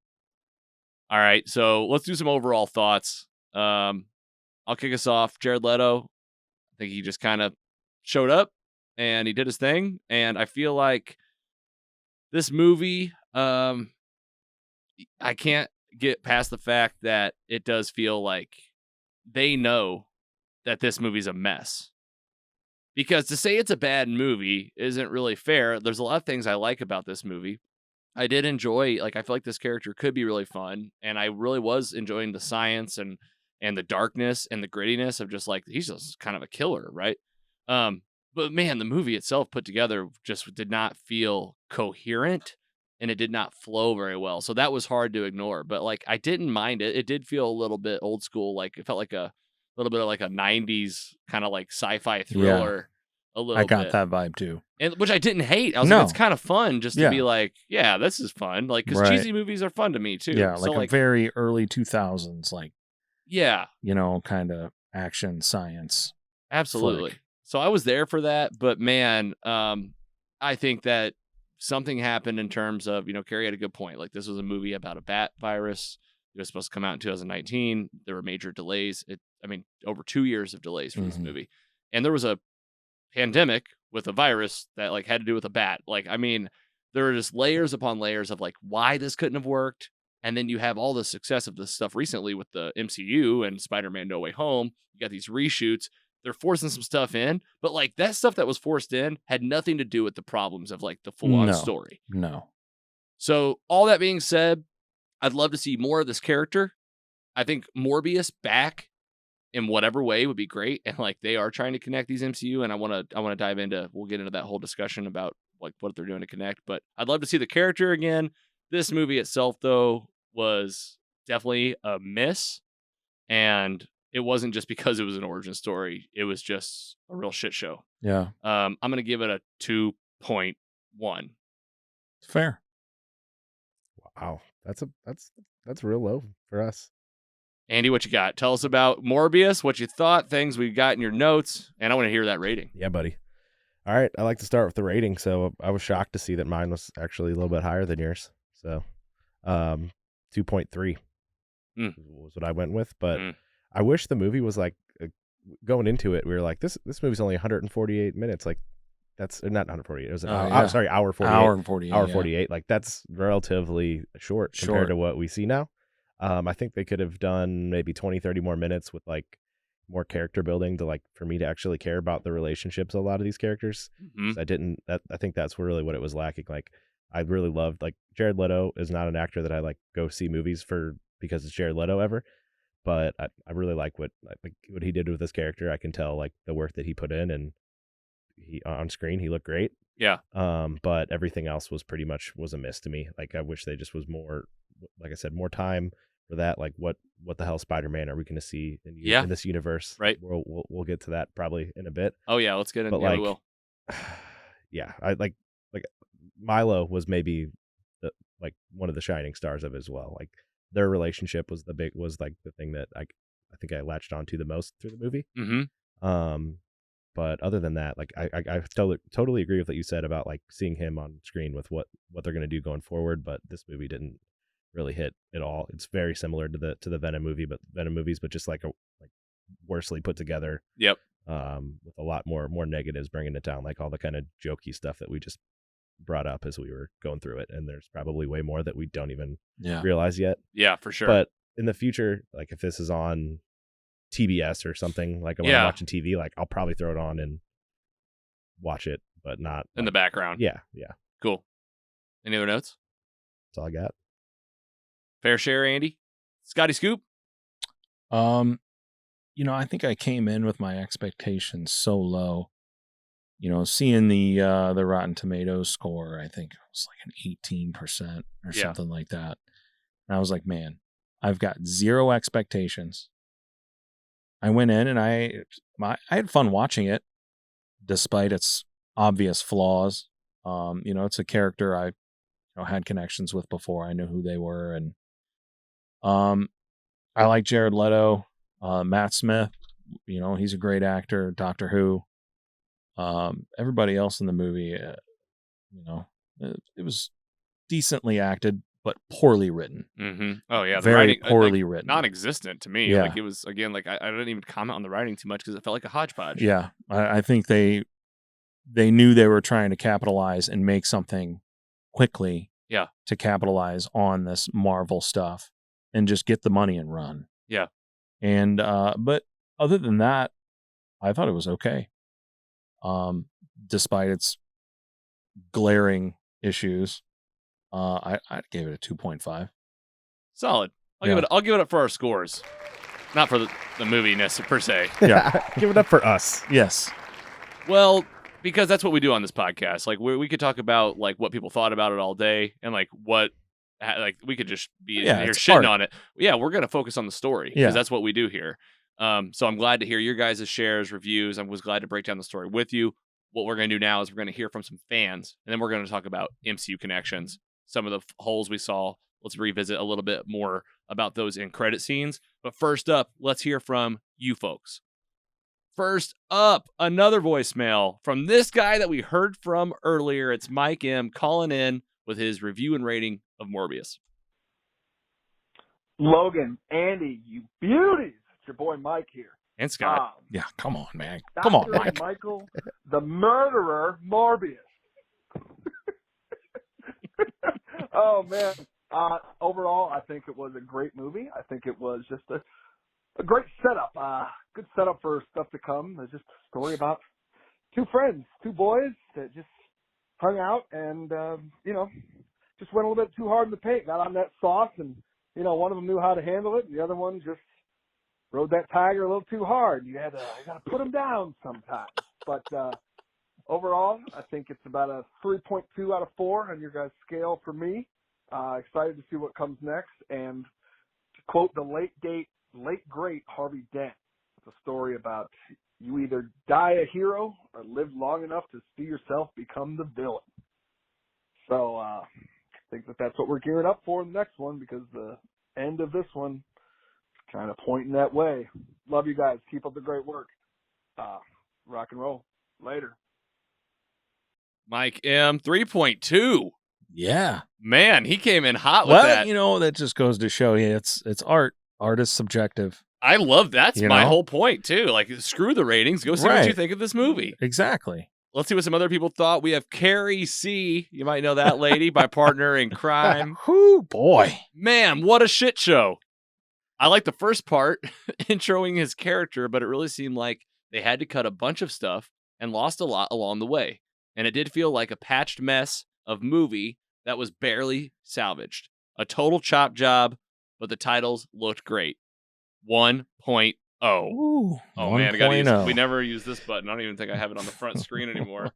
All right. So let's do some overall thoughts. I'll kick us off. Jared Leto, I think he just kind of showed up and he did his thing. And I feel like this movie, I can't get past the fact that it does feel like they know that this movie's a mess. Because to say it's a bad movie isn't really fair. There's a lot of things I like about this movie. I did enjoy, I feel like this character could be really fun. And I really was enjoying the science and the darkness and the grittiness of just he's just kind of a killer, right? But man, the movie itself put together just did not feel coherent and it did not flow very well. So that was hard to ignore. But I didn't mind it. It did feel a little bit old school. It felt like a little bit of a 90s kind of sci-fi thriller. A little I got bit. that vibe too. And which I didn't hate. I was No. like, it's kind of fun just to Yeah. be yeah, this is fun. Because Right. cheesy movies are fun to me too. Yeah, So, a very early 2000s, yeah, kind of action science. absolutely. flick. So I was there for that, but man, I think that something happened in terms of, Carrie had a good point. This was a movie about a bat virus. It was supposed to come out in 2019. There were major delays. Over 2 years of delays for this Mhm. movie. And there was a pandemic with a virus that had to do with a bat. There are just layers upon layers of why this couldn't have worked. And then you have all the success of this stuff recently with the MCU and Spider-Man No Way Home. You got these reshoots. They're forcing some stuff in, but that stuff that was forced in had nothing to do with the problems of the full-on No. story. No. So all that being said, I'd love to see more of this character. I think Morbius back in whatever way would be great. And they are trying to connect these MCU, and I want to dive into. We'll get into that whole discussion about what they're doing to connect. But I'd love to see the character again. This movie itself, though, was definitely a miss, and it wasn't just because it was an origin story. It was just a real shit show. Yeah. I'm gonna give it a 2.1. Fair. Wow, that's real low for us. Andy, what you got? Tell us about Morbius, what you thought, things we got in your notes, and I want to hear that rating. Yeah, buddy. All right, I like to start with the rating. So I was shocked to see that mine was actually a little bit higher than yours. So 2.3 was what I went with. But I wish the movie was going into it. We were like, this movie's only 148 minutes. That's not 148. It was an hour. yeah. Sorry, hour 48. Hour and 48. Hour yeah. 48. That's relatively short compared Short. to what we see now. I think they could have done maybe 20, 30 more minutes with more character building to for me to actually care about the relationships of a lot of these characters. Mhm. I think that's really what it was lacking. I really loved Jared Leto is not an actor that I go see movies for because it's Jared Leto ever, but I really like what he did with this character. I can tell the work that he put in, and he on screen he looked great. Yeah. But everything else was pretty much was a miss to me. Like I wish they just was more, like I said, more time for that. Like what the hell Spider-Man are we going to see in this universe? Right. We'll get to that probably in a bit. Oh yeah, let's get into. But We will. Yeah, I like Milo was maybe like one of the shining stars of it as well. Like their relationship was like the thing that I think I latched onto the most through the movie. Mm-hmm. But other than that, like I totally agree with what you said about like seeing him on screen with what they're going to do going forward. But this movie didn't really hit at all. It's very similar to the Venom movies, but just like worsely put together. Yep. With a lot more negatives bringing it down, like all the kind of jokey stuff that we just brought up as we were going through it. And there's probably way more that we don't even realize yet. Yeah, for sure. But in the future, like if this is on TBS or something, like when I'm watching TV, like I'll probably throw it on and watch it, but not in the background. Yeah. Cool. Any other notes? That's all I got. Fair share, Andy. Scotty Scoop. I think I came in with my expectations so low. Seeing the Rotten Tomatoes score, I think it was like an 18% or something like that. And I was like, man, I've got zero expectations. I went in and I had fun watching it, despite its obvious flaws. It's a character I had connections with before. I knew who they were, and I like Jared Leto, Matt Smith. He's a great actor. Doctor Who. Everybody else in the movie, it was decently acted, but poorly written. Mm-hmm. Oh yeah, the very writing, poorly written, non-existent to me. Yeah. Like it was again, like I didn't even comment on the writing too much because it felt like a hodgepodge. Yeah, I think they knew they were trying to capitalize and make something quickly. Yeah, to capitalize on this Marvel stuff and just get the money and run. Yeah, and but other than that, I thought it was okay. Despite its glaring issues, I gave it a 2.5. Solid. I'll give it up for our scores, not for the movie-ness per se. Yeah, give it up for us. Yes. Well, because that's what we do on this podcast. Like we could talk about like what people thought about it all day, and like we could just be here shitting art on it. Yeah, we're gonna focus on the story because that's what we do here. So I'm glad to hear your guys' shares, reviews. I was glad to break down the story with you. What we're going to do now is we're going to hear from some fans, and then we're going to talk about MCU connections, some of the holes we saw. Let's revisit a little bit more about those in credit scenes. But first up, let's hear from you folks. First up, another voicemail from this guy that we heard from earlier. It's Mike M. calling in with his review and rating of Morbius. Logan, Andy, you beauties. Your boy Mike here. And Scott. Yeah, come on, man. Come on, Mike. Michael, the murderer, Morbius. Oh, man. Overall, I think it was a great movie. I think it was just a great setup. Good setup for stuff to come. It's just a story about two friends, two boys that just hung out and, just went a little bit too hard in the paint. Got on that sauce and, one of them knew how to handle it and the other one just rode that tiger a little too hard. You got to put him down sometimes. But overall, I think it's about a 3.2 out of 4 on your guys' scale for me. Excited to see what comes next. And to quote the late great Harvey Dent, it's a story about you either die a hero or live long enough to see yourself become the villain. So I think that's what we're gearing up for in the next one, because the end of this one kind of pointing that way. Love you guys. Keep up the great work. Rock and roll. Later. Mike M. 3.2. Yeah. Man, he came in hot with that. That just goes to show you it's art. Art is subjective. I love that's my whole point, too. Like, screw the ratings. Go see what you think of this movie. Exactly. Let's see what some other people thought. We have Carrie C. You might know that lady, my partner in crime. Whoo, boy. Man, what a shit show. I like the first part, introing his character, but it really seemed like they had to cut a bunch of stuff and lost a lot along the way. And it did feel like a patched mess of movie that was barely salvaged. A total chop job, but the titles looked great. 1.5. Oh. Ooh, Oh, man. I gotta use, 1.0. we never use this button. I don't even think I have it on the front screen anymore.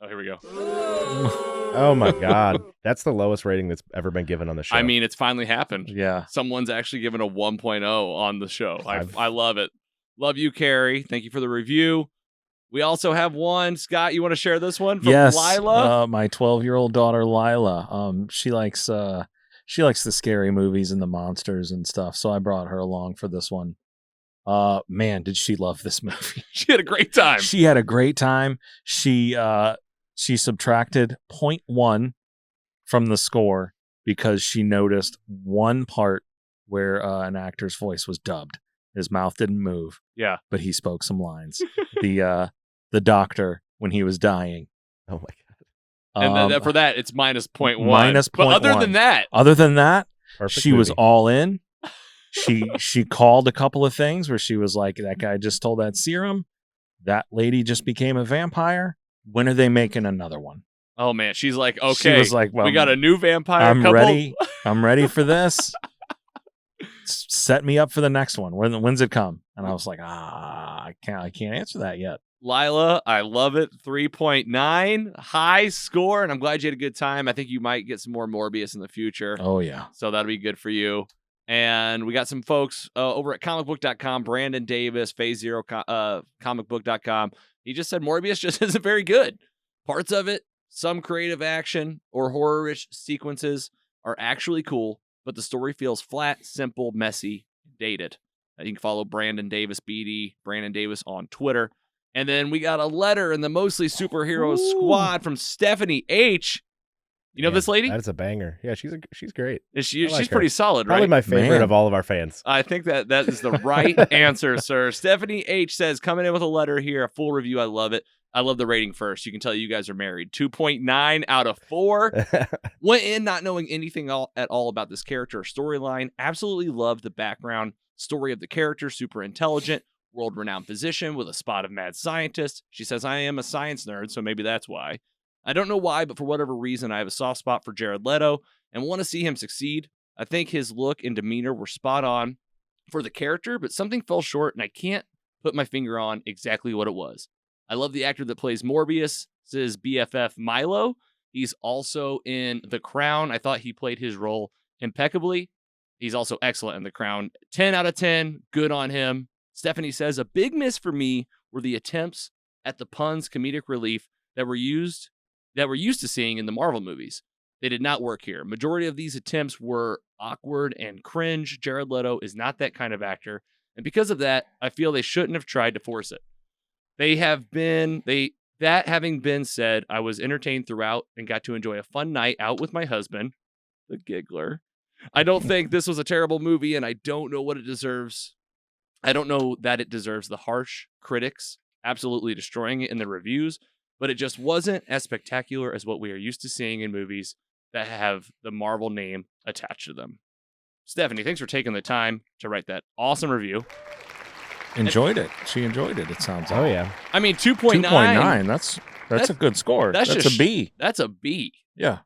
Oh, here we go. Oh my God, that's the lowest rating that's ever been given on the show. I mean, it's finally happened. Yeah. Someone's actually given a 1.0 on the show. I've- I love it. Love you, Carrie. Thank you for the review. We also have one. Scott, you want to share this one from Yes, Lyla? my 12-year-old daughter Lyla. She likes the scary movies and the monsters and stuff. So I brought her along for this one. Man, did she love this movie? She had a great time. She had a great time. She subtracted 0.1 from the score because she noticed one part where an actor's voice was dubbed. His mouth didn't move. Yeah. But he spoke some lines. The doctor when he was dying. Oh my God. And then for that, it's minus 0.1. Minus But other 0.1. than that, Perfect she was movie. all in. She called a couple of things where she was like, that guy just told that serum. That lady just became a vampire. When are they making another one? oh man, she's like, okay, She was like, well, we got a new vampire I'm couple. ready. I'm ready for this. Set me up for the next one. When's it come? And I was like, I can't answer that yet. Lyla, I love it. 3.9, high score, and I'm glad you had a good time. I think you might get some more Morbius in the future. Oh yeah. So that'll be good for you. And we got some folks over at comicbook.com, Brandon Davis, Phase Zero, comicbook.com. He just said Morbius just isn't very good. Parts of it, some creative action or horror-ish sequences are actually cool, but the story feels flat, simple, messy, dated. You can follow Brandon Davis, BD, Brandon Davis on Twitter. And then we got a letter in the Mostly Superheroes squad from Stephanie H. You know Man, this lady? That is a banger. Yeah, she's great. She's I like her. pretty solid, Probably right? my favorite Man. of all of our fans. I think that is the right answer, sir. Stephanie H says, coming in with a letter here, a full review. I love it. I love the rating first. You can tell you guys are married. 2.9 out of 4. Went in not knowing anything at all about this character or storyline. Absolutely loved the background story of the character. Super intelligent, world-renowned physician with a spot of mad scientist. She says, I am a science nerd, so maybe that's why. I don't know why, but for whatever reason, I have a soft spot for Jared Leto and want to see him succeed. I think his look and demeanor were spot on for the character, but something fell short, and I can't put my finger on exactly what it was. I love the actor that plays Morbius, his BFF Milo. He's also in The Crown. I thought he played his role impeccably. He's also excellent in The Crown. 10 out of 10, good on him. Stephanie says, a big miss for me were the attempts at the puns, comedic relief that we're used to seeing in the Marvel movies. They did not work here. Majority of these attempts were awkward and cringe. Jared Leto is not that kind of actor, and because of that, I feel they shouldn't have tried to force it. That having been said, I was entertained throughout and got to enjoy a fun night out with my husband, the Giggler. I don't think this was a terrible movie, and I don't know what it deserves. I don't know that it deserves the harsh critics absolutely destroying it in the reviews, but it just wasn't as spectacular as what we are used to seeing in movies that have the Marvel name attached to them. Stephanie, thanks for taking the time to write that awesome review. Enjoyed it. She enjoyed it. It sounds. Oh yeah. I mean, 2.9. 2.9. That's a good score. that's That's just- a B. That's a B. Yeah.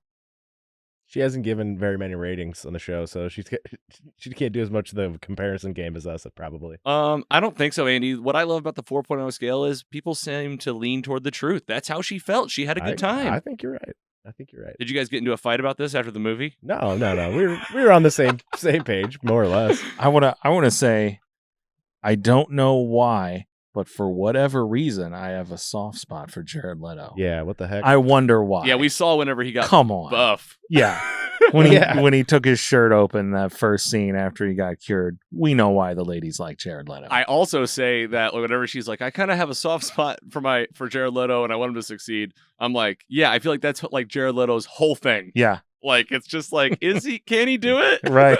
She hasn't given very many ratings on the show, so she can't do as much of the comparison game as us, probably. I don't think so, Andy. What I love about the 4.0 scale is people seem to lean toward the truth. That's how she felt. She had a good time. I think you're right. Did you guys get into a fight about this after the movie? No. We were on the same page, more or less. I wanna say, I don't know why, but for whatever reason, I have a soft spot for Jared Leto. Yeah, what the heck? I wonder why. Yeah, we saw whenever he got Come on. buff. Yeah. When he took his shirt open, that first scene after he got cured, we know why the ladies like Jared Leto. I also say that whenever she's like, I kind of have a soft spot for Jared Leto and I want him to succeed. I'm like, yeah, I feel like that's like Jared Leto's whole thing. Yeah. Like, it's just like, can he do it? Right.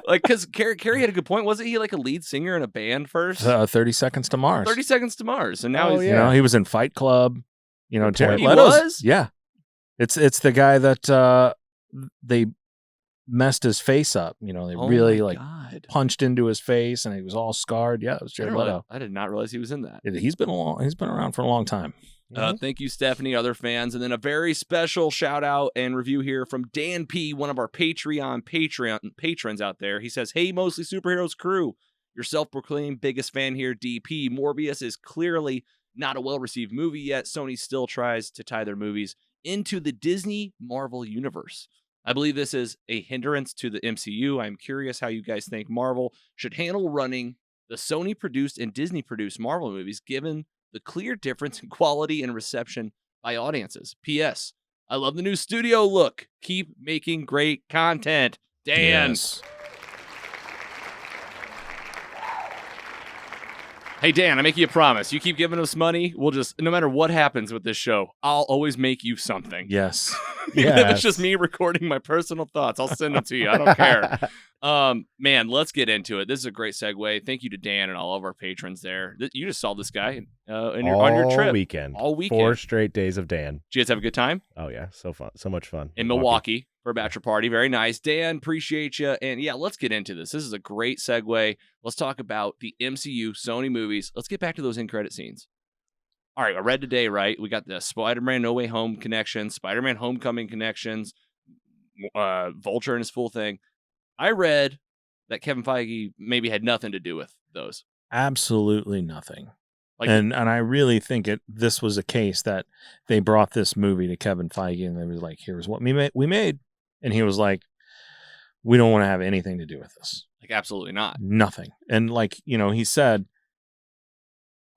Like, because Carrie had a good point. Wasn't he like a lead singer in a band first? 30 Seconds to Mars. 30 Seconds to Mars. And now Oh, he's, You know, he was in Fight Club. You know, Jared He Leto's. was? Yeah. It's the guy that they messed his face up. You know, they Oh really my like God. punched into his face and he was all scarred. Yeah, it was Jared Leto. I did not realize he was in that. He's been around for a long time. Thank you, Stephanie, other fans. And then a very special shout out and review here from Dan P, one of our Patreon patrons out there. He says, hey, Mostly Superheroes crew. Your self-proclaimed biggest fan here, DP. Morbius is clearly not a well-received movie yet. Sony still tries to tie their movies into the Disney Marvel universe. I believe this is a hindrance to the MCU. I'm curious how you guys think Marvel should handle running the Sony-produced and Disney-produced Marvel movies, given the clear difference in quality and reception by audiences. P.S. I love the new studio look. Keep making great content. Dan. Yes. Hey, Dan, I make you a promise. You keep giving us money, we'll just, no matter what happens with this show, I'll always make you something. Yes. Even if it's just me recording my personal thoughts, I'll send them to you. I don't care. Man, let's get into it. This is a great segue. Thank you to Dan and all of our patrons there. You just saw this guy on your trip. All weekend. 4 straight days of Dan. Did you guys have a good time? Oh, yeah. So fun. So much fun. In Milwaukee for a bachelor party. Very nice. Dan, appreciate you. And yeah, let's get into this. This is a great segue. Let's talk about the MCU Sony movies. Let's get back to those end-credit scenes. All right, I read today, right? We got the Spider-Man No Way Home connections, Spider-Man Homecoming connections, Vulture and his full thing. I read that Kevin Feige maybe had nothing to do with those. Absolutely nothing. And I really think this was a case that they brought this movie to Kevin Feige and they was like, here's what we made. And he was like, we don't want to have anything to do with this. Like, absolutely not. Nothing. And like, he said,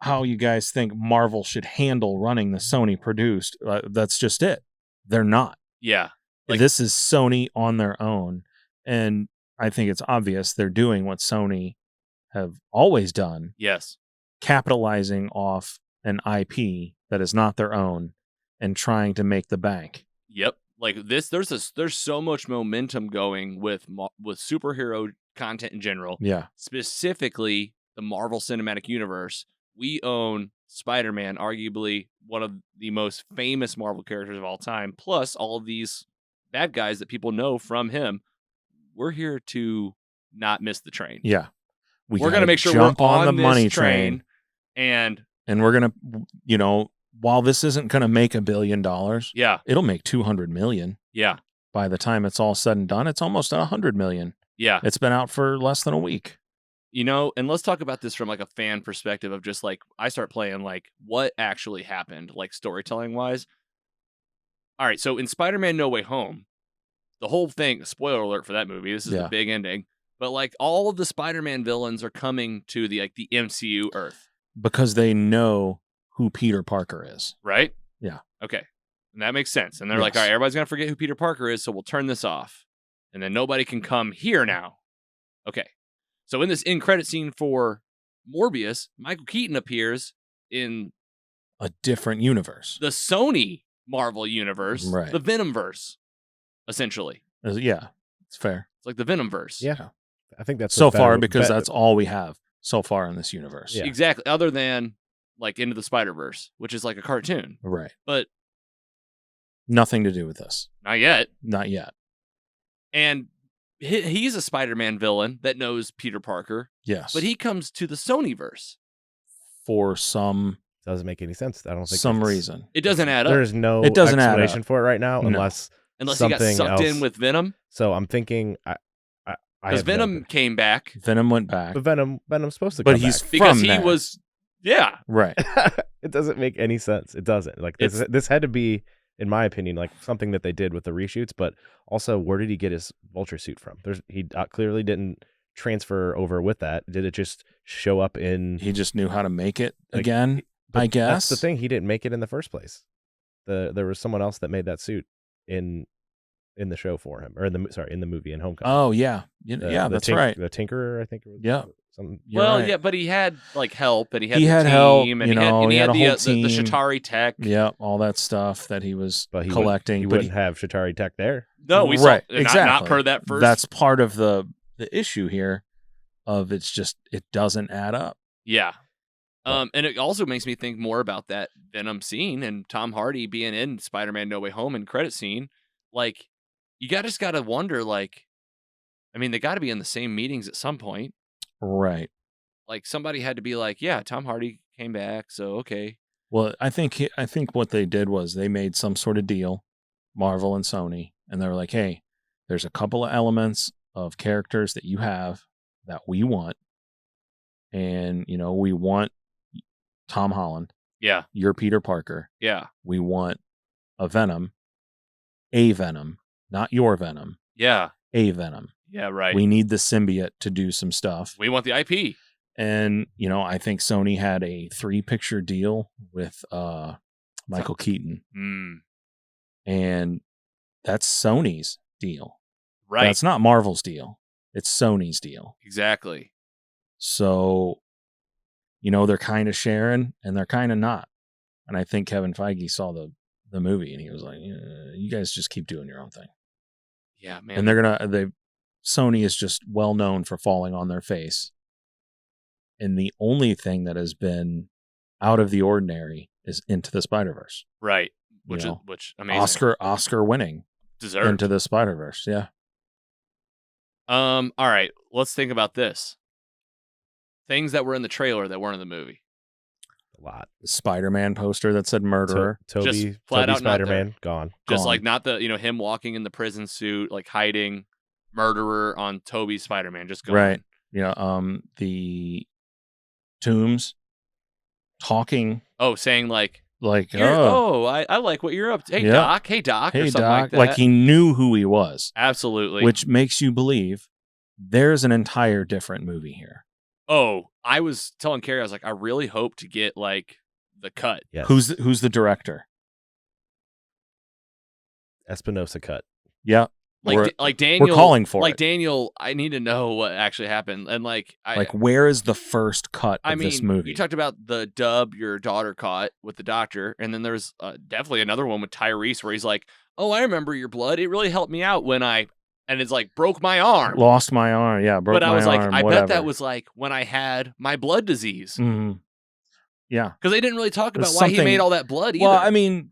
how you guys think Marvel should handle running the Sony produced. That's just it. They're not. Yeah. This is Sony on their own. And I think it's obvious they're doing what Sony have always done. Yes. Capitalizing off an IP that is not their own and trying to make the bank. Yep. Like this, there's so much momentum going with superhero content in general. Yeah. Specifically, the Marvel Cinematic Universe. We own Spider-Man, arguably one of the most famous Marvel characters of all time, plus all of these bad guys that people know from him. We're here to not miss the train. Yeah. We're going to make sure jump we're on the this money train. And we're going to, while this isn't going to make $1 billion, yeah, it'll make 200 million. Yeah. By the time it's all said and done, it's almost at 100 million. Yeah. It's been out for less than a week. And let's talk about this from like a fan perspective of just like, I start playing like what actually happened, like storytelling wise. All right. So in Spider-Man No Way Home, the whole thing, spoiler alert for that movie, this is the big ending, but like all of the Spider-Man villains are coming to the MCU Earth. Because they know who Peter Parker is. Right? Yeah. Okay. And that makes sense. And they're like, all right, everybody's going to forget who Peter Parker is, so we'll turn this off. And then nobody can come here now. Okay. So in this end credit scene for Morbius, Michael Keaton appears in a different universe. The Sony Marvel universe, right. The Venomverse, essentially. Yeah, it's fair. It's like the Venomverse. Yeah. I think that's so far because that's all we have so far in this universe. Yeah. Exactly. Other than like Into the Spider-Verse, which is like a cartoon. Right. But nothing to do with this. Not yet. Not yet. And he's a Spider-Man villain that knows Peter Parker. Yes. But he comes to the Sonyverse. For some... Doesn't make any sense. I don't think some reason. It doesn't add up. There's no explanation for it right now unless he got sucked in with Venom. So I'm thinking because Venom came back. Venom went back. But Venom's supposed to come back. He's because he was right. It doesn't make any sense. It doesn't. Like this had to be, in my opinion, like something that they did with the reshoots, but also where did he get his Vulture suit from? He clearly didn't transfer over with that. Did it just show up in... He just knew how to make it again, I guess. That's the thing. He didn't make it in the first place. There was someone else that made that suit in the show for him, or in the movie in Homecoming. Oh yeah, that's right. The Tinkerer, I think it was. Yeah. Yeah, but he had like help, and he had team, help, and he had the Shatari tech. Yeah, all that stuff that he was collecting. He wouldn't have Shatari tech there. No, we right, saw exactly. Not per that first. That's part of the issue here. Of it doesn't add up. Yeah. And it also makes me think more about that Venom scene and Tom Hardy being in Spider-Man No Way Home and credit scene. Like, you just got to wonder, like, I mean, they got to be in the same meetings at some point. Right. Like, somebody had to be like, yeah, Tom Hardy came back, so okay. Well, I think what they did was they made some sort of deal, Marvel and Sony, and they were like, hey, there's a couple of elements of characters that you have that we want. And, we want Tom Holland. Yeah. You're Peter Parker. Yeah. We want a Venom, not your Venom, Yeah. a Venom. Yeah, right. We need the symbiote to do some stuff. We want the IP. And, I think Sony had a 3-picture deal with Michael Keaton. And that's Sony's deal. Right. That's not Marvel's deal. It's Sony's deal. Exactly. So, they're kind of sharing and they're kind of not. And I think Kevin Feige saw the movie and he was like, you guys just keep doing your own thing. Yeah, man. And Sony is just well known for falling on their face. And the only thing that has been out of the ordinary is Into the Spider-Verse. Right. Which amazing. Oscar winning. Deserved. Into the Spider-Verse, yeah. All right, let's think about this. Things that were in the trailer that weren't in the movie. A lot. The Spider-Man poster that said murderer. Toby flat out not Spider-Man, gone. Just like not the, him walking in the prison suit, like hiding, murderer on Toby's Spider-Man, just gone. Right. The Tombs talking. Oh, saying like, I like what you're up to. Hey, Yeah. Doc. Hey, Doc. Hey, or something Doc. like that. Like he knew who he was. Absolutely. Which makes you believe there's an entire different movie here. Oh, I was telling Carrie, I was like, I really hope to get like the cut. Yes. Who's the director? Espinosa cut. Yeah. Like Daniel. We're calling for like it. Daniel, I need to know what actually happened. And where is the first cut of this movie? You talked about the dub your daughter caught with the doctor, and then there's definitely another one with Tyrese where he's like, "Oh, I remember your blood. It really helped me out when and it's like broke my arm, Lost my arm, yeah, broke my arm. But I was like, I whatever. bet that was like when I had my blood disease. Mm-hmm. Yeah, because they didn't really talk about There's why he made all that blood either. Well, I mean,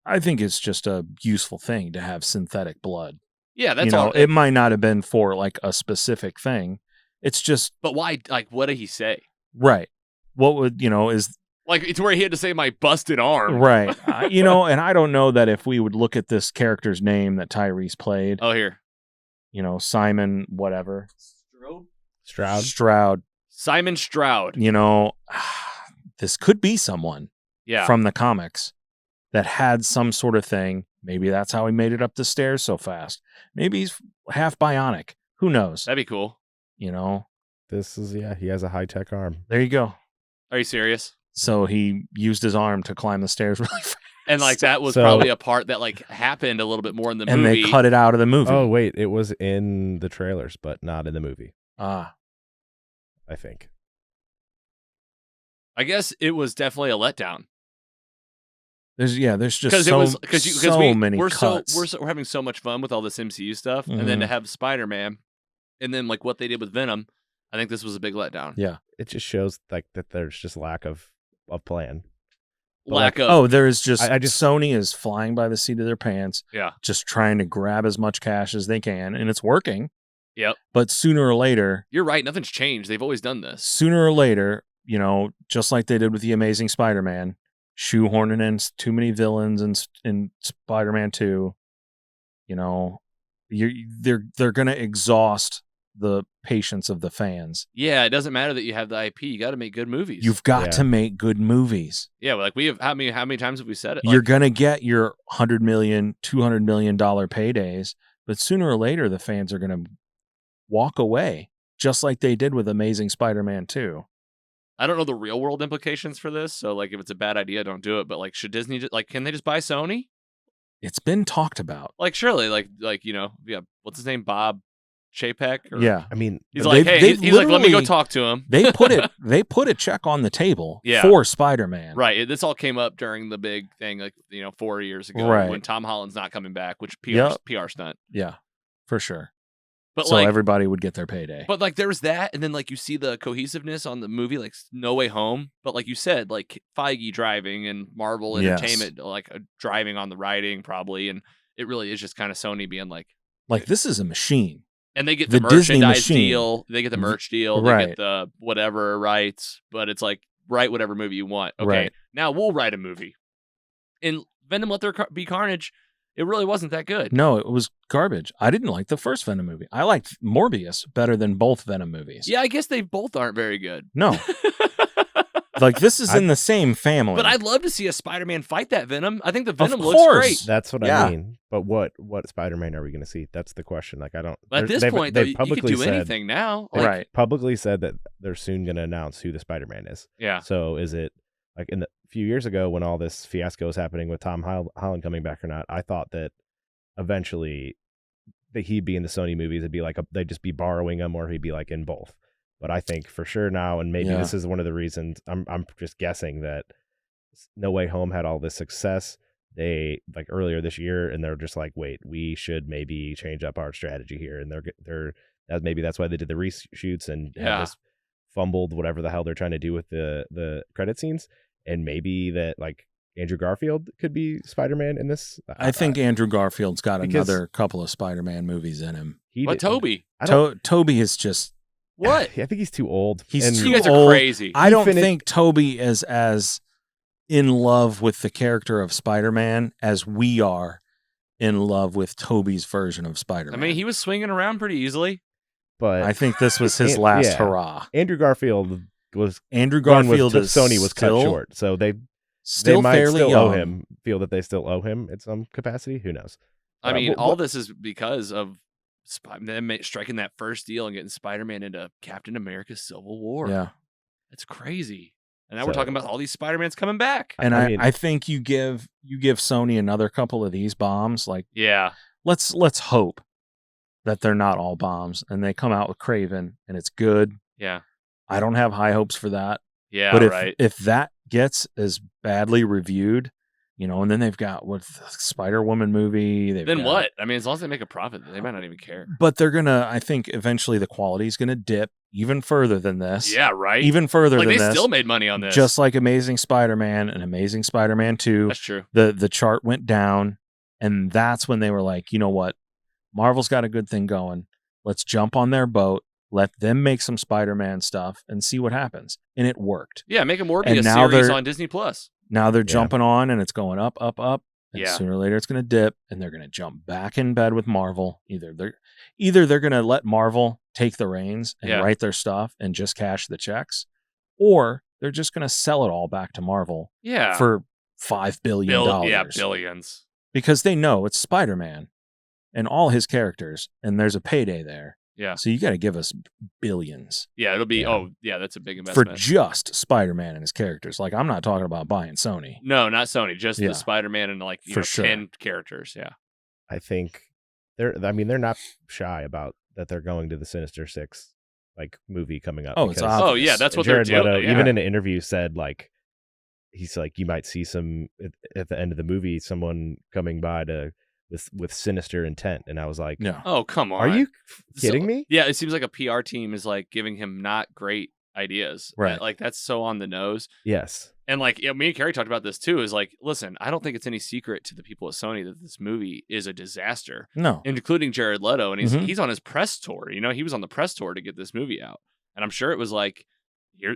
I think it's just a useful thing to have synthetic blood. Yeah, that's all. It might not have been for like a specific thing. It's just. But why? Like, what did he say? Right. What would is like? It's where he had to say my busted arm. Right. And I don't know that if we would look at this character's name that Tyrese played. Oh, here. Simon, whatever. Stroud. Simon Stroud. This could be someone. Yeah. From the comics that had some sort of thing. Maybe that's how he made it up the stairs so fast. Maybe he's half bionic. Who knows? That'd be cool. This is, he has a high-tech arm. There you go. Are you serious? So he used his arm to climb the stairs really fast. And like that was probably a part that like happened a little bit more in the movie. And they cut it out of the movie. Oh, wait. It was in the trailers, but not in the movie. I think. I guess it was definitely a letdown. There's just so many cuts. We're having so much fun with all this MCU stuff, and then to have Spider-Man, and then like what they did with Venom, I think this was a big letdown. Yeah, it just shows like that there's just lack of plan. There's just Sony is flying by the seat of their pants. Yeah, just trying to grab as much cash as they can, and it's working. Yep. But sooner or later, you're right. Nothing's changed. They've always done this. Sooner or later, just like they did with the Amazing Spider-Man. Shoehorning in too many villains in Spider-Man 2, they're gonna exhaust the patience of the fans. Yeah, it doesn't matter that you have the IP. You got to make good movies. You've got to make good movies. Yeah, like we have. How many times have we said it? You're gonna get your $100 million, $200 million paydays, but sooner or later the fans are gonna walk away, just like they did with Amazing Spider-Man 2. I don't know the real world implications for this, so like if it's a bad idea, don't do it. But like, should Disney can they just buy Sony? It's been talked about. Like surely, what's his name, Bob Chapek? Yeah, I mean, he's like, hey, he's like, let me go talk to him. They put a check on the table Yeah. for Spider-Man. Right. This all came up during the big thing, 4 years ago, Right. when Tom Holland's not coming back, which PR stunt. Yeah, for sure. But so everybody would get their payday. But like there was that, and then like you see the cohesiveness on the movie, like No Way Home. But like you said, like Feige driving and Marvel Entertainment driving on the writing probably, and it really is just kind of Sony being like this is a machine. And they get the Disney merchandise machine. deal, they get the merch deal, they get the whatever rights. But it's like write whatever movie you want. Okay, now we'll write a movie. In Venom Let There Be Carnage, It really wasn't that good. No, it was garbage. I didn't like the first Venom movie. I liked Morbius better than both Venom movies. Yeah, I guess they both aren't very good. No. Like, this is in the same family. But I'd love to see a Spider-Man fight that Venom. I think the Venom Of looks course. great. That's what Yeah. I mean. But what Spider-Man are we going to see? That's the question. Like, I don't. At this point, though, you could do anything now. They Like, Right. publicly said that they're soon going to announce who the Spider-Man is. Yeah. So is it like a few years ago when all this fiasco was happening with Tom Holland coming back or not? I thought that eventually that he'd be in the Sony movies. It'd be like they'd just be borrowing him, or he'd be like in both. But I think for sure now, and maybe this is one of the reasons. I'm just guessing that No Way Home had all this success. They like earlier this year, and they're just like, wait, we should maybe change up our strategy here. And maybe that's why they did the reshoots and have this fumbled whatever the hell they're trying to do with the credit scenes. And maybe that like Andrew Garfield could be Spider-Man in this. I think Andrew Garfield's got another couple of Spider-Man movies in him. But Toby. Toby is just... What? I think he's too old. He's too You guys old. are crazy. I don't think Toby is as in love with the character of Spider-Man as we are in love with Toby's version of Spider-Man. I mean, he was swinging around pretty easily. But I think this was his last hurrah. Andrew Garfield was Sony was cut short, so they might fairly still young. owe him. Feel that they still owe him in some capacity. Who knows? I mean, all this is because of them striking that first deal and getting Spider-Man into Captain America's Civil War. Yeah, that's crazy. And now we're talking about all these Spider-Mans coming back. And I think you give Sony another couple of these bombs. Like, let's hope that they're not all bombs and they come out with Kraven and it's good. Yeah, I don't have high hopes for that. Yeah, but if that gets as badly reviewed, and then they've got the Spider-Woman movie. Then what? I mean, as long as they make a profit, they might not even care. But they're gonna. I think eventually the quality is gonna dip even further than this. Yeah, right. Even further than this. They still made money on this, just like Amazing Spider-Man and Amazing Spider-Man 2. That's true. The chart went down, and that's when they were like, you know what, Marvel's got a good thing going. Let's jump on their boat. Let them make some Spider-Man stuff and see what happens. And it worked. Yeah, make a Morbius series on Disney Plus. Now they're jumping on and it's going up, up, up. And Yeah. sooner or later it's going to dip and they're going to jump back in bed with Marvel. Either they're going to let Marvel take the reins and write their stuff and just cash the checks, or they're just going to sell it all back to Marvel for $5 billion. Yeah, billions. Because they know it's Spider-Man and all his characters, and there's a payday there. Yeah. So you got to give us billions. Yeah, it'll be, that's a big investment. For just Spider-Man and his characters. Like, I'm not talking about buying Sony. No, not Sony, just the Spider-Man and like, For sure. 10 characters. Yeah. I think they're not shy about that they're going to the Sinister Six like movie coming up. Oh, it's obvious. Oh, yeah, that's what Jared they're doing. Leto, even in an interview, said like, he's like, you might see some at the end of the movie, someone coming by with sinister intent, and I was like, no. Oh, come on. Are you kidding me? Yeah, it seems like a PR team is like giving him not great ideas. Right. Like that's so on the nose. Yes. And like me and Carrie talked about this too, is like, listen, I don't think it's any secret to the people at Sony that this movie is a disaster. No. Including Jared Leto. And he's on his press tour. He was on the press tour to get this movie out. And I'm sure it was like,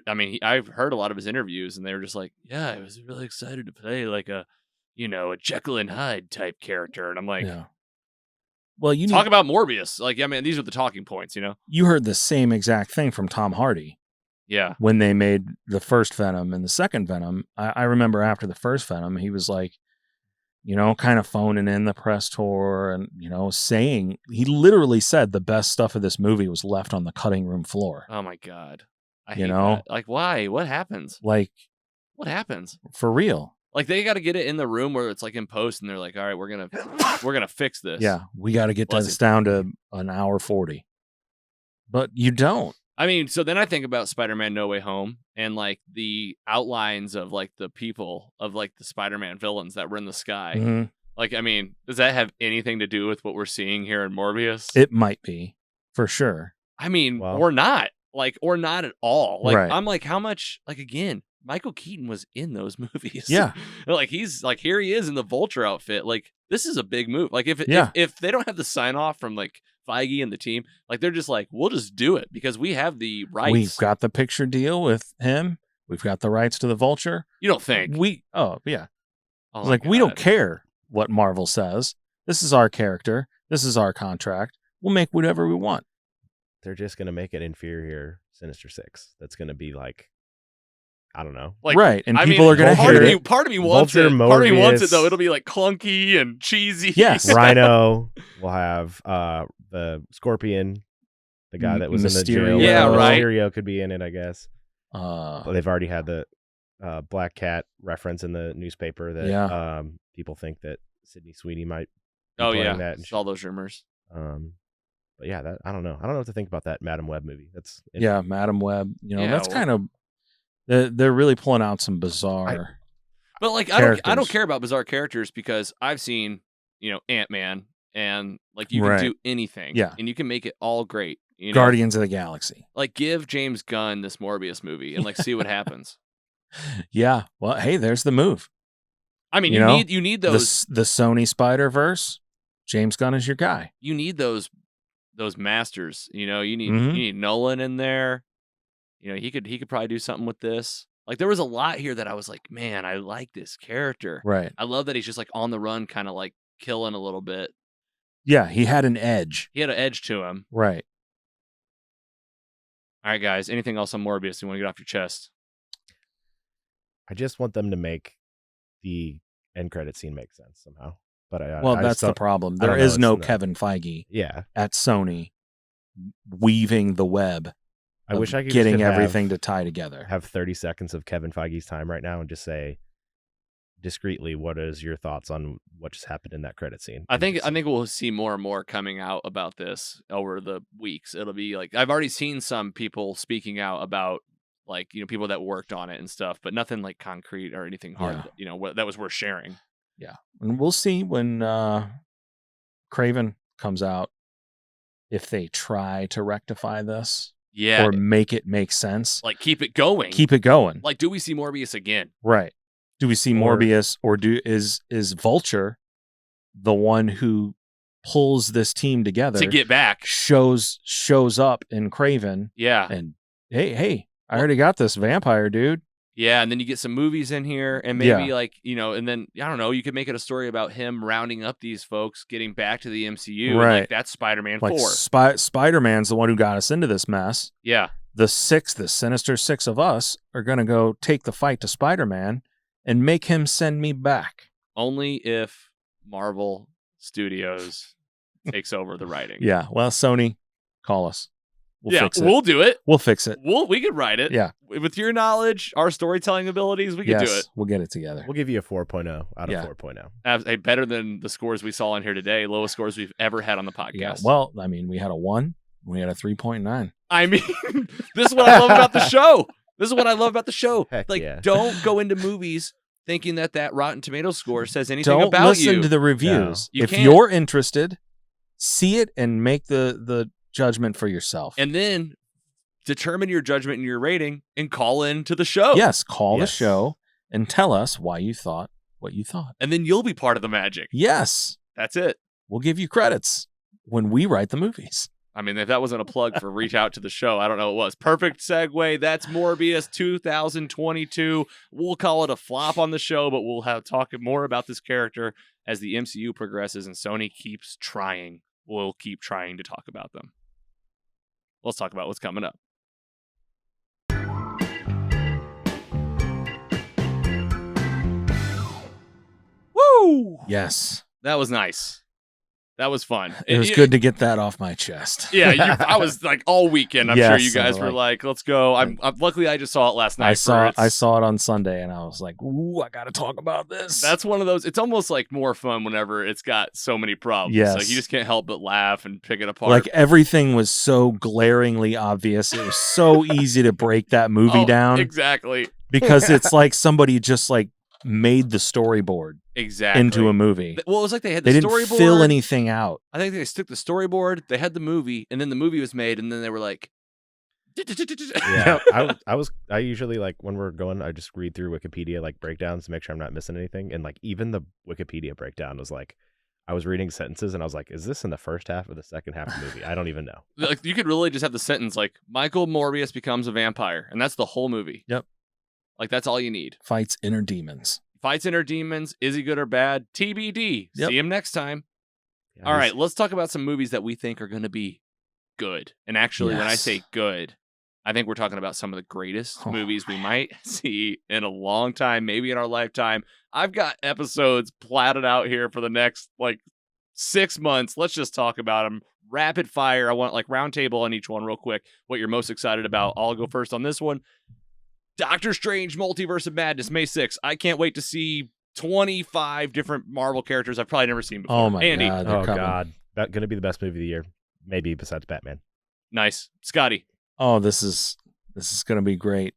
I've heard a lot of his interviews and they were just like, yeah, I was really excited to play like a Jekyll and Hyde type character. And I'm like, well, you talk about Morbius. Like, these are the talking points, You heard the same exact thing from Tom Hardy. Yeah. When they made the first Venom and the second Venom, I remember after the first Venom, he was like, kind of phoning in the press tour and, saying, he literally said the best stuff of this movie was left on the cutting room floor. Oh my God. I hate that. Like, why? What happens? Like, what happens? For real. Like they got to get it in the room where it's like in post, and they're like, "All right, we're gonna fix this." Yeah, we got to get this down to an hour 40. But you don't. So then I think about Spider-Man: No Way Home and like the outlines of like the people of like the Spider-Man villains that were in the sky. Mm-hmm. Like, does that have anything to do with what we're seeing here in Morbius? It might be, for sure. Or not. Like, or not at all. Like, right. I'm like, how much? Like, again. Michael Keaton was in those movies. Yeah. Like he's like, here he is in the Vulture outfit. Like this is a big move. Like if they don't have the sign off from like Feige and the team, like they're just like, we'll just do it because we have the rights. We've got the picture deal with him. We've got the rights to the Vulture. You don't think? We don't care what Marvel says. This is our character. This is our contract. We'll make whatever we want. They're just gonna make an inferior Sinister Six. That's gonna be like, I don't know. Like, Right, and I people mean, are gonna part hear of it. me, part of me wants Vulture, it. Part of me wants it Morbius. though. It'll be like clunky and cheesy. Yes. Rhino. We'll have the Scorpion, the guy that was in the jail. Mysterio. Yeah, right. Mysterio could be in it, I guess. Uh, Well, they've already had the Black Cat reference in the newspaper that Yeah. people think that Sydney Sweeney might be Oh playing yeah. that. And Saw those rumors. but yeah, that I don't know. I don't know what to think about that Madam Web movie. That's yeah, Madam Web. You know, Yeah, that's well- kind of they're really pulling out some bizarre. But like, I don't Characters. care about bizarre characters because I've seen, Ant-Man, and like you can Right. do anything. Yeah. And you can make it all great. You know? Guardians of the Galaxy. Like, give James Gunn this Morbius movie and like see what happens. Yeah. Well, hey, there's the move. I mean, You you know, need those The Sony Spider-Verse. James Gunn is your guy. you need those masters. You Mhm. need Nolan in there. He could probably do something with this. Like, there was a lot here that I was like, man, I like this character. Right. I love that he's just like on the run, kind of like killing a little bit. Yeah, he had an edge. He had an edge to him. Right. All right, guys. Anything else on Morbius you want to get off your chest? I just want them to make the end credit scene make sense somehow. But Well, I that's just the don't- problem. I don't There know, is it's no not- Kevin Feige Yeah, at Sony weaving the web. I of wish I could getting just everything to tie together. have 30 seconds of Kevin Feige's time right now and just say discreetly, what is your thoughts on what just happened in that credit scene? I think we'll see more and more coming out about this over the weeks. It'll be like, I've already seen some people speaking out about, like, people that worked on it and stuff, but nothing like concrete or anything hard, that was worth sharing. Yeah. And we'll see when Craven comes out if they try to rectify this Yeah. or make it make sense. Like, keep it going. Keep it going. Like, do we see Morbius again? Right. Do we see Or- Morbius or is Vulture the one who pulls this team together To get back. shows up in Craven Yeah. and hey, I already got this vampire dude. Yeah. And then you get some movies in here and maybe Yeah. like, and then, I don't know, you could make it a story about him rounding up these folks, getting back to the MCU. and, Right. like, that's Spider-Man Like 4. Spider-Man's the one who got us into this mess. Yeah. The Sinister Six of us are going to go take the fight to Spider-Man and make him send me back. Only if Marvel Studios takes over the writing. Yeah. Well, Sony, call us. We'll fix it. We'll do it. We'll fix it. We could write it. Yeah. With your knowledge, our storytelling abilities, we could do it. We'll get it together. we'll give you a 4.0 out of Yeah. 4.0. Better than the scores we saw in here today. Lowest scores we've ever had on the podcast. Yeah. Well, I mean, we had a 1. We had a 3.9. I mean, this is what I love about the show. This is what I love about the show. Heck Like, yeah. don't go into movies thinking that Rotten Tomatoes score says anything Don't about listen you. to the reviews. You If can't. you're interested, see it and make the judgment for yourself. And then determine your judgment and your rating and call in to the show. yes, call the Yes. show and tell us why you thought what you thought. And then you'll be part of the magic. Yes, That's it. we'll give you credits when we write the movies. I mean, if that wasn't a plug for reach out to the show, I don't know what was. Perfect segue. That's Morbius 2022. We'll call it a flop on the show, but we'll have talk more about this character as the MCU progresses and Sony keeps trying. We'll keep trying to talk about them. Let's talk about what's coming up. Woo! Yes, That was nice. That was fun. it was good to get that off my chest. Yeah, I was like all weekend. I'm sure Yes, you guys I were like- like, "Let's go." I'm luckily I just saw it last night. I saw it on Sunday and I was like, "Ooh, I got to talk about this." That's one of those. It's almost like more fun whenever it's got so many problems. Yes. Like, you just can't help but laugh and pick it apart. like everything was so glaringly obvious. It was so easy to break that movie Oh, down exactly, because it's like somebody just like made the storyboard exactly into a movie. Well, it was like they had the They didn't storyboard. fill anything out. I think they took the storyboard. They had the movie, and then the movie was made, and then they were like, Yeah, I usually, like, when we're going, I just read through Wikipedia, like, breakdowns to make sure I'm not missing anything. And, like, even the Wikipedia breakdown was like, I was reading sentences and I was like, is this in the first half or the second half of the movie? I don't even know. Like, you could really just have the sentence like, Michael Morbius becomes a vampire, and that's the whole movie. Yep. Like, that's all you need. Fights inner demons. Fights inner demons. Is he good or bad? TBD. Yep. See him next time. All right, let's talk about some movies that we think are going to be good. And actually, when I Yes. say good, I think we're talking about some of the greatest movies we might see in a long time, maybe in our lifetime. I've got episodes platted out here for the next 6 months. Let's just talk about them. Rapid fire. I want round table on each one real quick. What you're most excited about. I'll go first on this one. Doctor Strange Multiverse of Madness, May 6th. I can't wait to see 25 different Marvel characters I've probably never seen before. Oh my Andy. God! they're Oh coming. God, that's gonna be the best movie of the year, maybe besides Batman. Nice. Scotty. Oh, this is gonna be great.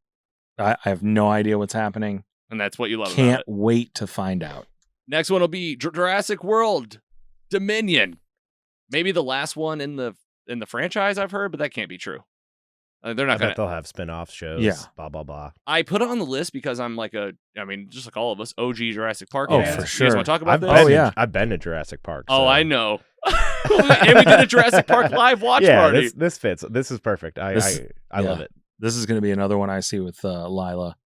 I have no idea what's happening. And that's what you love about Can't it. wait to find out. Next one will be Jurassic World Dominion. Maybe the last one in the franchise I've heard, but that can't be true. They're I not going bet to. they'll have spin-off shows. Yeah. Blah blah blah. I put it on the list because I'm just like all of us, OG Jurassic Park Oh, fans. for You guys sure. want to talk about I've this? been yeah. I've been to Jurassic Park. Oh, so- I know. And we did a Jurassic Park live watch yeah, party. this fits. This is perfect. I Yeah. love it. This is gonna be another one I see with Lyla.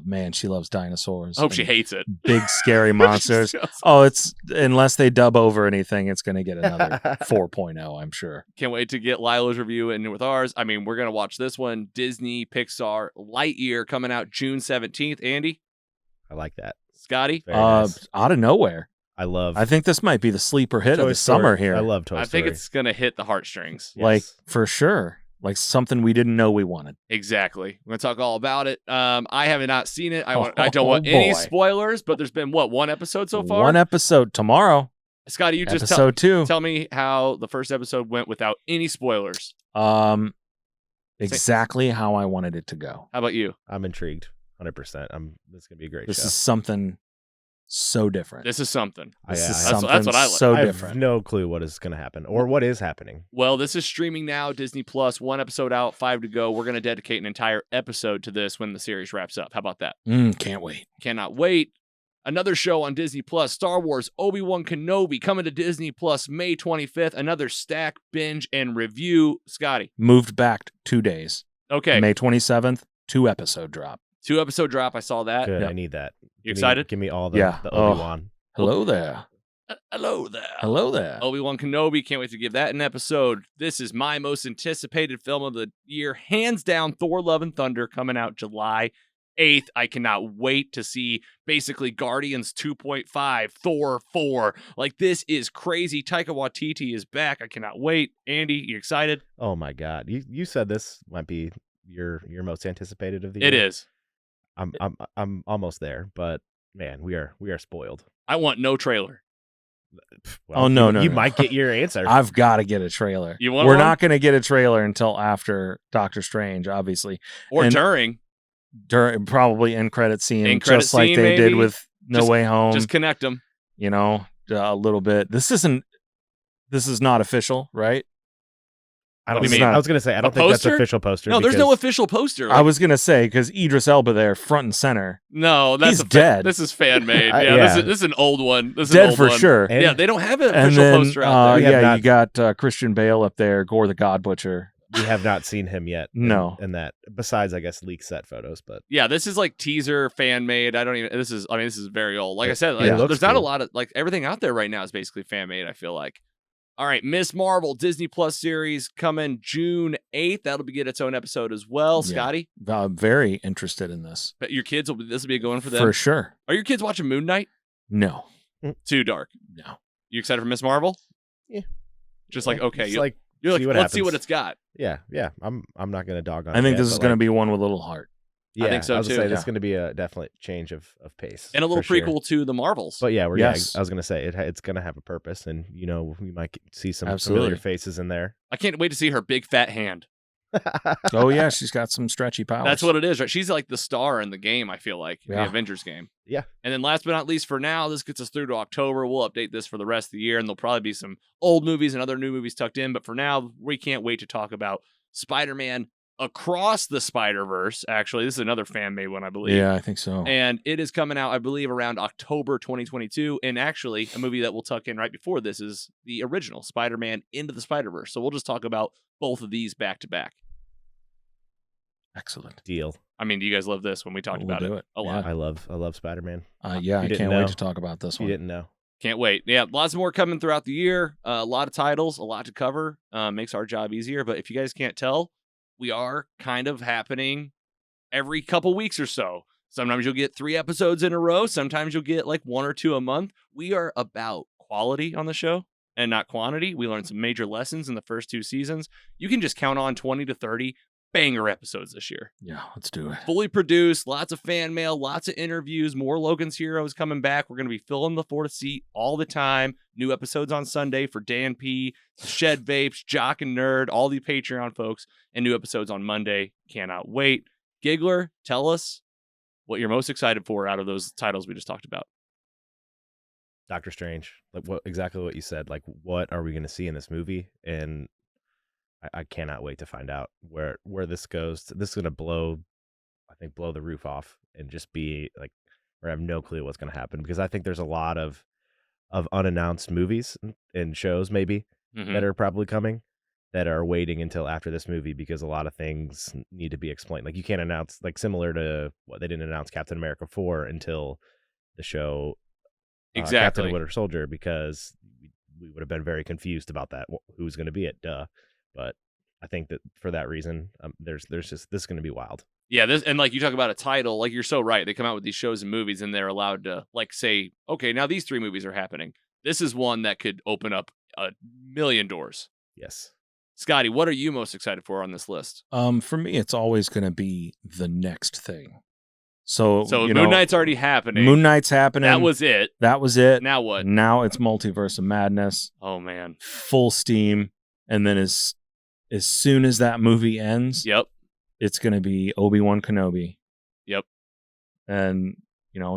Man, she loves dinosaurs. I hope she and hates it. big scary monsters. Oh, it's unless they dub over anything, it's gonna get another 4.0, I'm sure. Can't wait to get Lila's review in with ours. I mean, we're going to watch this one. Disney, Pixar, Lightyear coming out June 17th. Andy, I like that. Scotty, Very nice. Out of nowhere. I love. I think this might be the sleeper hit of Toy the Story. summer here. I love Toy I Story. think it's going to hit the heartstrings. Like Yes. for sure. Like something we didn't know we wanted. Exactly. We're going to talk all about it. I have not seen it. I don't want Oh, any boy. spoilers, but there's been, one episode so far? One episode tomorrow. Scotty, you just Episode 2. tell me how the first episode went without any spoilers. Exactly how I wanted it to go. How about you? I'm intrigued. 100%. This is gonna be a great This show. is something so different. This is something. This is That's something what I like. so I have different. no clue what is gonna happen or what is happening. Well, this is streaming now, Disney Plus. 1 episode out, 5 to go. We're going to dedicate an entire episode to this when the series wraps up. How about that? Can't wait. Cannot wait. Another show on Disney Plus, Star Wars Obi-Wan Kenobi, coming to Disney Plus May 25th. Another stack, binge, and review. Scotty. Moved back 2 days. Okay. May 27th, 2 episode drop. 2 episode drop. I saw that. Good. Yep. I need that. You excited? Give me all the Yeah. the Oh. Obi-Wan. Hello there. Hello there. Hello there. Obi-Wan Kenobi. Can't wait to give that an episode. This is my most anticipated film of the year. Hands down, Thor Love and Thunder, coming out July 8th. I cannot wait to see basically Guardians 2.5, Thor 4. Like, this is crazy. Taika Waititi is back. I cannot wait. Andy, you excited? Oh my God! You said this might be your most anticipated of the year. It is. I'm almost there, but man, we are spoiled. I want no trailer. Oh, no, you no. might get your answer. I've got to get a trailer. You want We're one? not going to get a trailer until after Doctor Strange, obviously. Or And- during. During probably end credit scene, End credit just like scene, they maybe? did with No Just- Way Home. Just connect them. You know, a little bit. This is not official, right? I What don't. do you think- mean? I was gonna say I A don't think that's poster? official poster. No, there's no because- official poster. I was gonna say because Idris Elba there, front and center, No, that's He's dead. This is fan made. I- Yeah, yeah. This is an old one. This is an dead old for one. sure. And- Yeah, they don't have an And official then, poster out there. We have not- you got Christian Bale up there, Gore the God Butcher. We have not seen him yet. No. in that. Besides, I guess leaked set photos, but Yeah, this is like teaser fan made. This is very old. Like I said, It looks there's not a cool. lot of everything out there right now is basically fan made, I feel like. All right, Miss Marvel Disney Plus series coming June 8th. That'll get its own episode as well. Yeah. Scotty, Very interested in this but your kids this will be a good one for them. for sure. Are your kids watching Moon Knight? No, Too dark. no. You excited for Miss Marvel? Yeah. Just like okay, It's you're like like see what let's see happens. what it's got. yeah. I'm not gonna dog on. I it think yet, this is but, going to like, be one with a little heart. Yeah, think so, I was gonna too. say this Yeah. is going to be a definite change of pace And a little for sure. prequel to the Marvels. But yeah, Yes. I was gonna say it's gonna have a purpose, and we might see some Absolutely. familiar faces in there. I can't wait to see her big fat hand. Oh yeah, she's got some stretchy powers. That's what it is, right? She's like the star in the game, I feel like, the Yeah. Avengers game. Yeah. And then last but not least, for now, this gets us through to October. We'll update this for the rest of the year, and there'll probably be some old movies and other new movies tucked in. But for now, we can't wait to talk about Spider-Man Across the Spider-Verse. Actually, this is another fan-made one, I believe. Yeah, I think so. And it is coming out, I believe, around October 2022. And actually, a movie that we'll tuck in right before this is the original Spider-Man Into the Spider-Verse. So we'll just talk about both of these back to back. Excellent. Deal. I mean, do you guys love this when we talked We'll about do it it. a lot? I love Spider-Man. Yeah, You I didn't can't know. wait to talk about this You one. didn't know. Can't wait. Yeah, lots more coming throughout the year. A lot of titles, a lot to cover. Makes our job easier. But if you guys can't tell, we are kind of happening every couple weeks or so. Sometimes you'll get 3 episodes in a row. Sometimes you'll get like 1 or 2 a month. We are about quality on the show and not quantity. We learned some major lessons in the first 2 seasons. You can just count on 20 to 30 banger episodes this year. Yeah, let's do it. Fully produced, lots of fan mail, lots of interviews, more Logan's Heroes coming back. We're going to be filling the 4th seat all the time. New episodes on Sunday for Dan P, Shed Vapes, Jock and Nerd, all the Patreon folks, and new episodes on Monday. Cannot wait. Giggler, tell us what you're most excited for out of those titles we just talked about. Doctor Strange, like exactly what you said. Like, what are we going to see in this movie? And I cannot wait to find out where this goes. This is going to blow the roof off and just be like, I have no clue what's going to happen, because I think there's a lot of unannounced movies and shows maybe that are probably coming that are waiting until after this movie, because a lot of things need to be explained. Like, you can't announce, like similar to what they didn't announce Captain America 4 until the show Exactly. Captain Winter Soldier, because we would have been very confused about that. Who's going to be it? Duh. But I think that for that reason, there's just, this is going to be wild. Yeah, this, and like you talk about a title, like you're so right. They come out with these shows and movies, and they're allowed to like say, okay, now these 3 movies are happening. This is one that could open up a million doors. Yes. Scotty, what are you most excited for on this list? For me, it's always going to be the next thing. So Moon Knight's already happening. Moon Knight's happening. That was it. Now what? Now it's Multiverse of Madness. Oh man, full steam. And then as soon as that movie ends, yep, it's going to be Obi-Wan Kenobi. Yep. And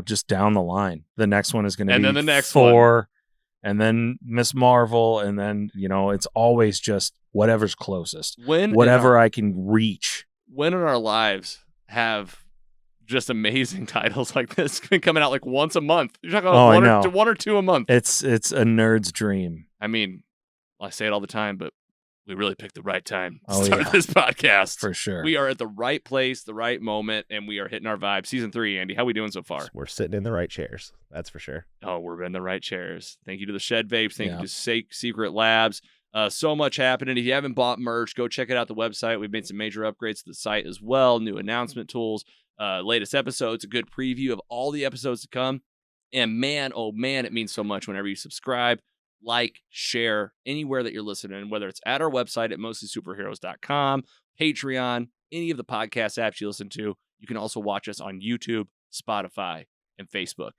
just down the line, the next one is going to be, and then the next Thor, and then Miss Marvel, and then it's always just whatever's closest. Whatever I can reach. When in our lives have just amazing titles like this been coming out like once a month? You're talking about one or two a month. It's a nerd's dream. I mean, I say it all the time, but we really picked the right time to start this podcast. For sure. We are at the right place, the right moment, and we are hitting our vibe. Season 3, Andy, how we doing so far? We're sitting in the right chairs. That's for sure. Oh, we're in the right chairs. Thank you to the Shed Vapes. Thank you to Secret Labs. So much happening. If you haven't bought merch, go check it out, the website. We've made some major upgrades to the site as well. New announcement tools, latest episodes, a good preview of all the episodes to come. And man, oh man, it means so much whenever you subscribe, like, share, anywhere that you're listening, whether it's at our website at mostlysuperheroes.com, Patreon, any of the podcast apps you listen to. You can also watch us on YouTube, Spotify, and Facebook.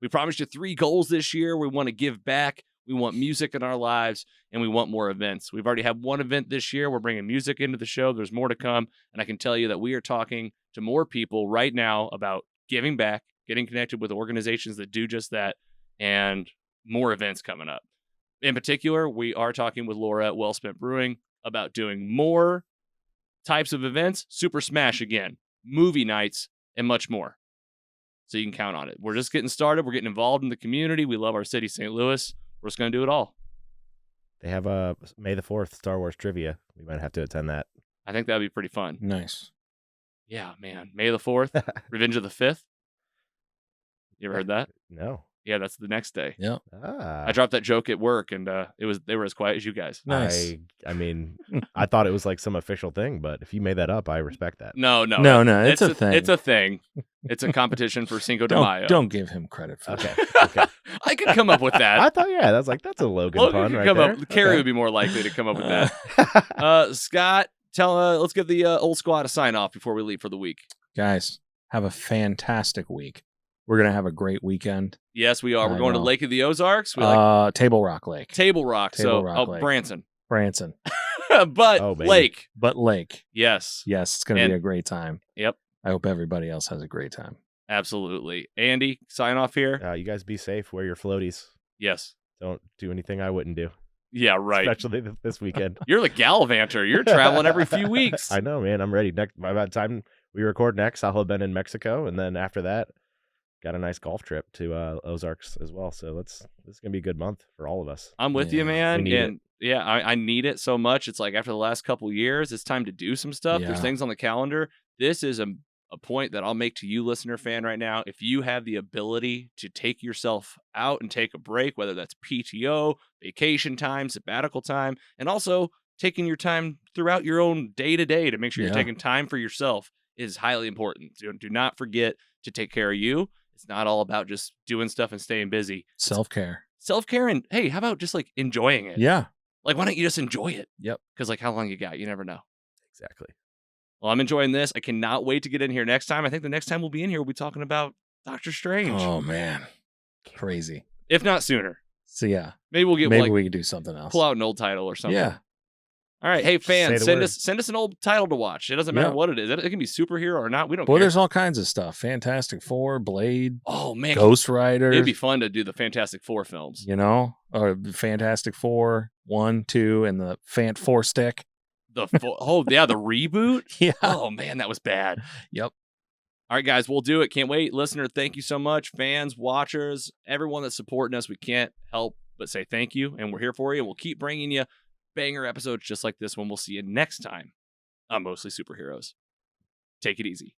We promised you 3 goals this year. We want to give back. We want music in our lives, and we want more events. We've already had 1 event this year. We're bringing music into the show. There's more to come, and I can tell you that we are talking to more people right now about giving back, getting connected with organizations that do just that, and more events coming up. In particular, we are talking with Laura at Well Spent Brewing about doing more types of events, Super Smash again, movie nights, and much more. So you can count on it. We're just getting started. We're getting involved in the community. We love our city, St. Louis. We're just going to do it all. They have a May the 4th Star Wars trivia. We might have to attend that. I think that'd be pretty fun. Nice. Yeah, man. May the 4th, Revenge of the 5th. You ever heard that? No. Yeah, that's the next day. Yeah. I dropped that joke at work, and they were as quiet as you guys. Nice. I mean, I thought it was like some official thing, but if you made that up, I respect that. No. It's a thing. It's a thing. It's a competition for Cinco de Mayo. Don't give him credit for Okay. that. I could come up with that. I thought, that's a Logan pun could right come there. up. Carrie would be more likely to come up with that. Scott, let's get the old squad a sign off before we leave for the week. Guys, have a fantastic week. We're going to have a great weekend. Yes, we are. We're going to Lake of the Ozarks. We Table Rock Lake. Table Rock. Lake. Branson. But Lake. But Lake. Yes. Yes, it's going to be a great time. Yep. I hope everybody else has a great time. Absolutely. Andy, sign off here. You guys be safe. Wear your floaties. Yes. Don't do anything I wouldn't do. Yeah, right. Especially this weekend. You're the gallivanter. You're traveling every few weeks. I know, man. I'm ready. By the time we record next, I'll have been in Mexico, and then after that, got a nice golf trip to Ozarks as well. So this is gonna be a good month for all of us. I'm with you, man. And I need it so much. It's like after the last couple years, it's time to do some stuff. Yeah. There's things on the calendar. This is a a point that I'll make to you, listener fan, right now. If you have the ability to take yourself out and take a break, whether that's PTO, vacation time, sabbatical time, and also taking your time throughout your own day-to-day to make sure you're taking time for yourself is highly important. So do not forget to take care of you. It's not all about just doing stuff and staying busy. Self-care. Self-care, and hey, how about just like enjoying it? Yeah. Like, why don't you just enjoy it? Yep. Because like how long you got, you never know. Exactly. Well, I'm enjoying this. I cannot wait to get in here next time. I think the next time we'll be in here, we'll be talking about Doctor Strange. Oh, man. Crazy. If not sooner. So, yeah. Maybe we'll get Maybe like we can do something else. pull out an old title or something. Yeah. All right. Hey, fans, Say the send us an old title to watch. It doesn't matter what it is. It can be superhero or not. We don't Well, care. there's all kinds of stuff. Fantastic Four, Blade, Oh, man. Ghost Rider. It'd be fun to do the Fantastic Four films. You know, or Fantastic Four, 1, 2, and the Fant 4 stick. The reboot? Yeah. Oh, man, that was bad. Yep. All right, guys, we'll do it. Can't wait. Listener, thank you so much. Fans, watchers, everyone that's supporting us, we can't help but say thank you. And we're here for you. We'll keep bringing you banger episodes just like this one. We'll see you next time on Mostly Superheroes. Take it easy.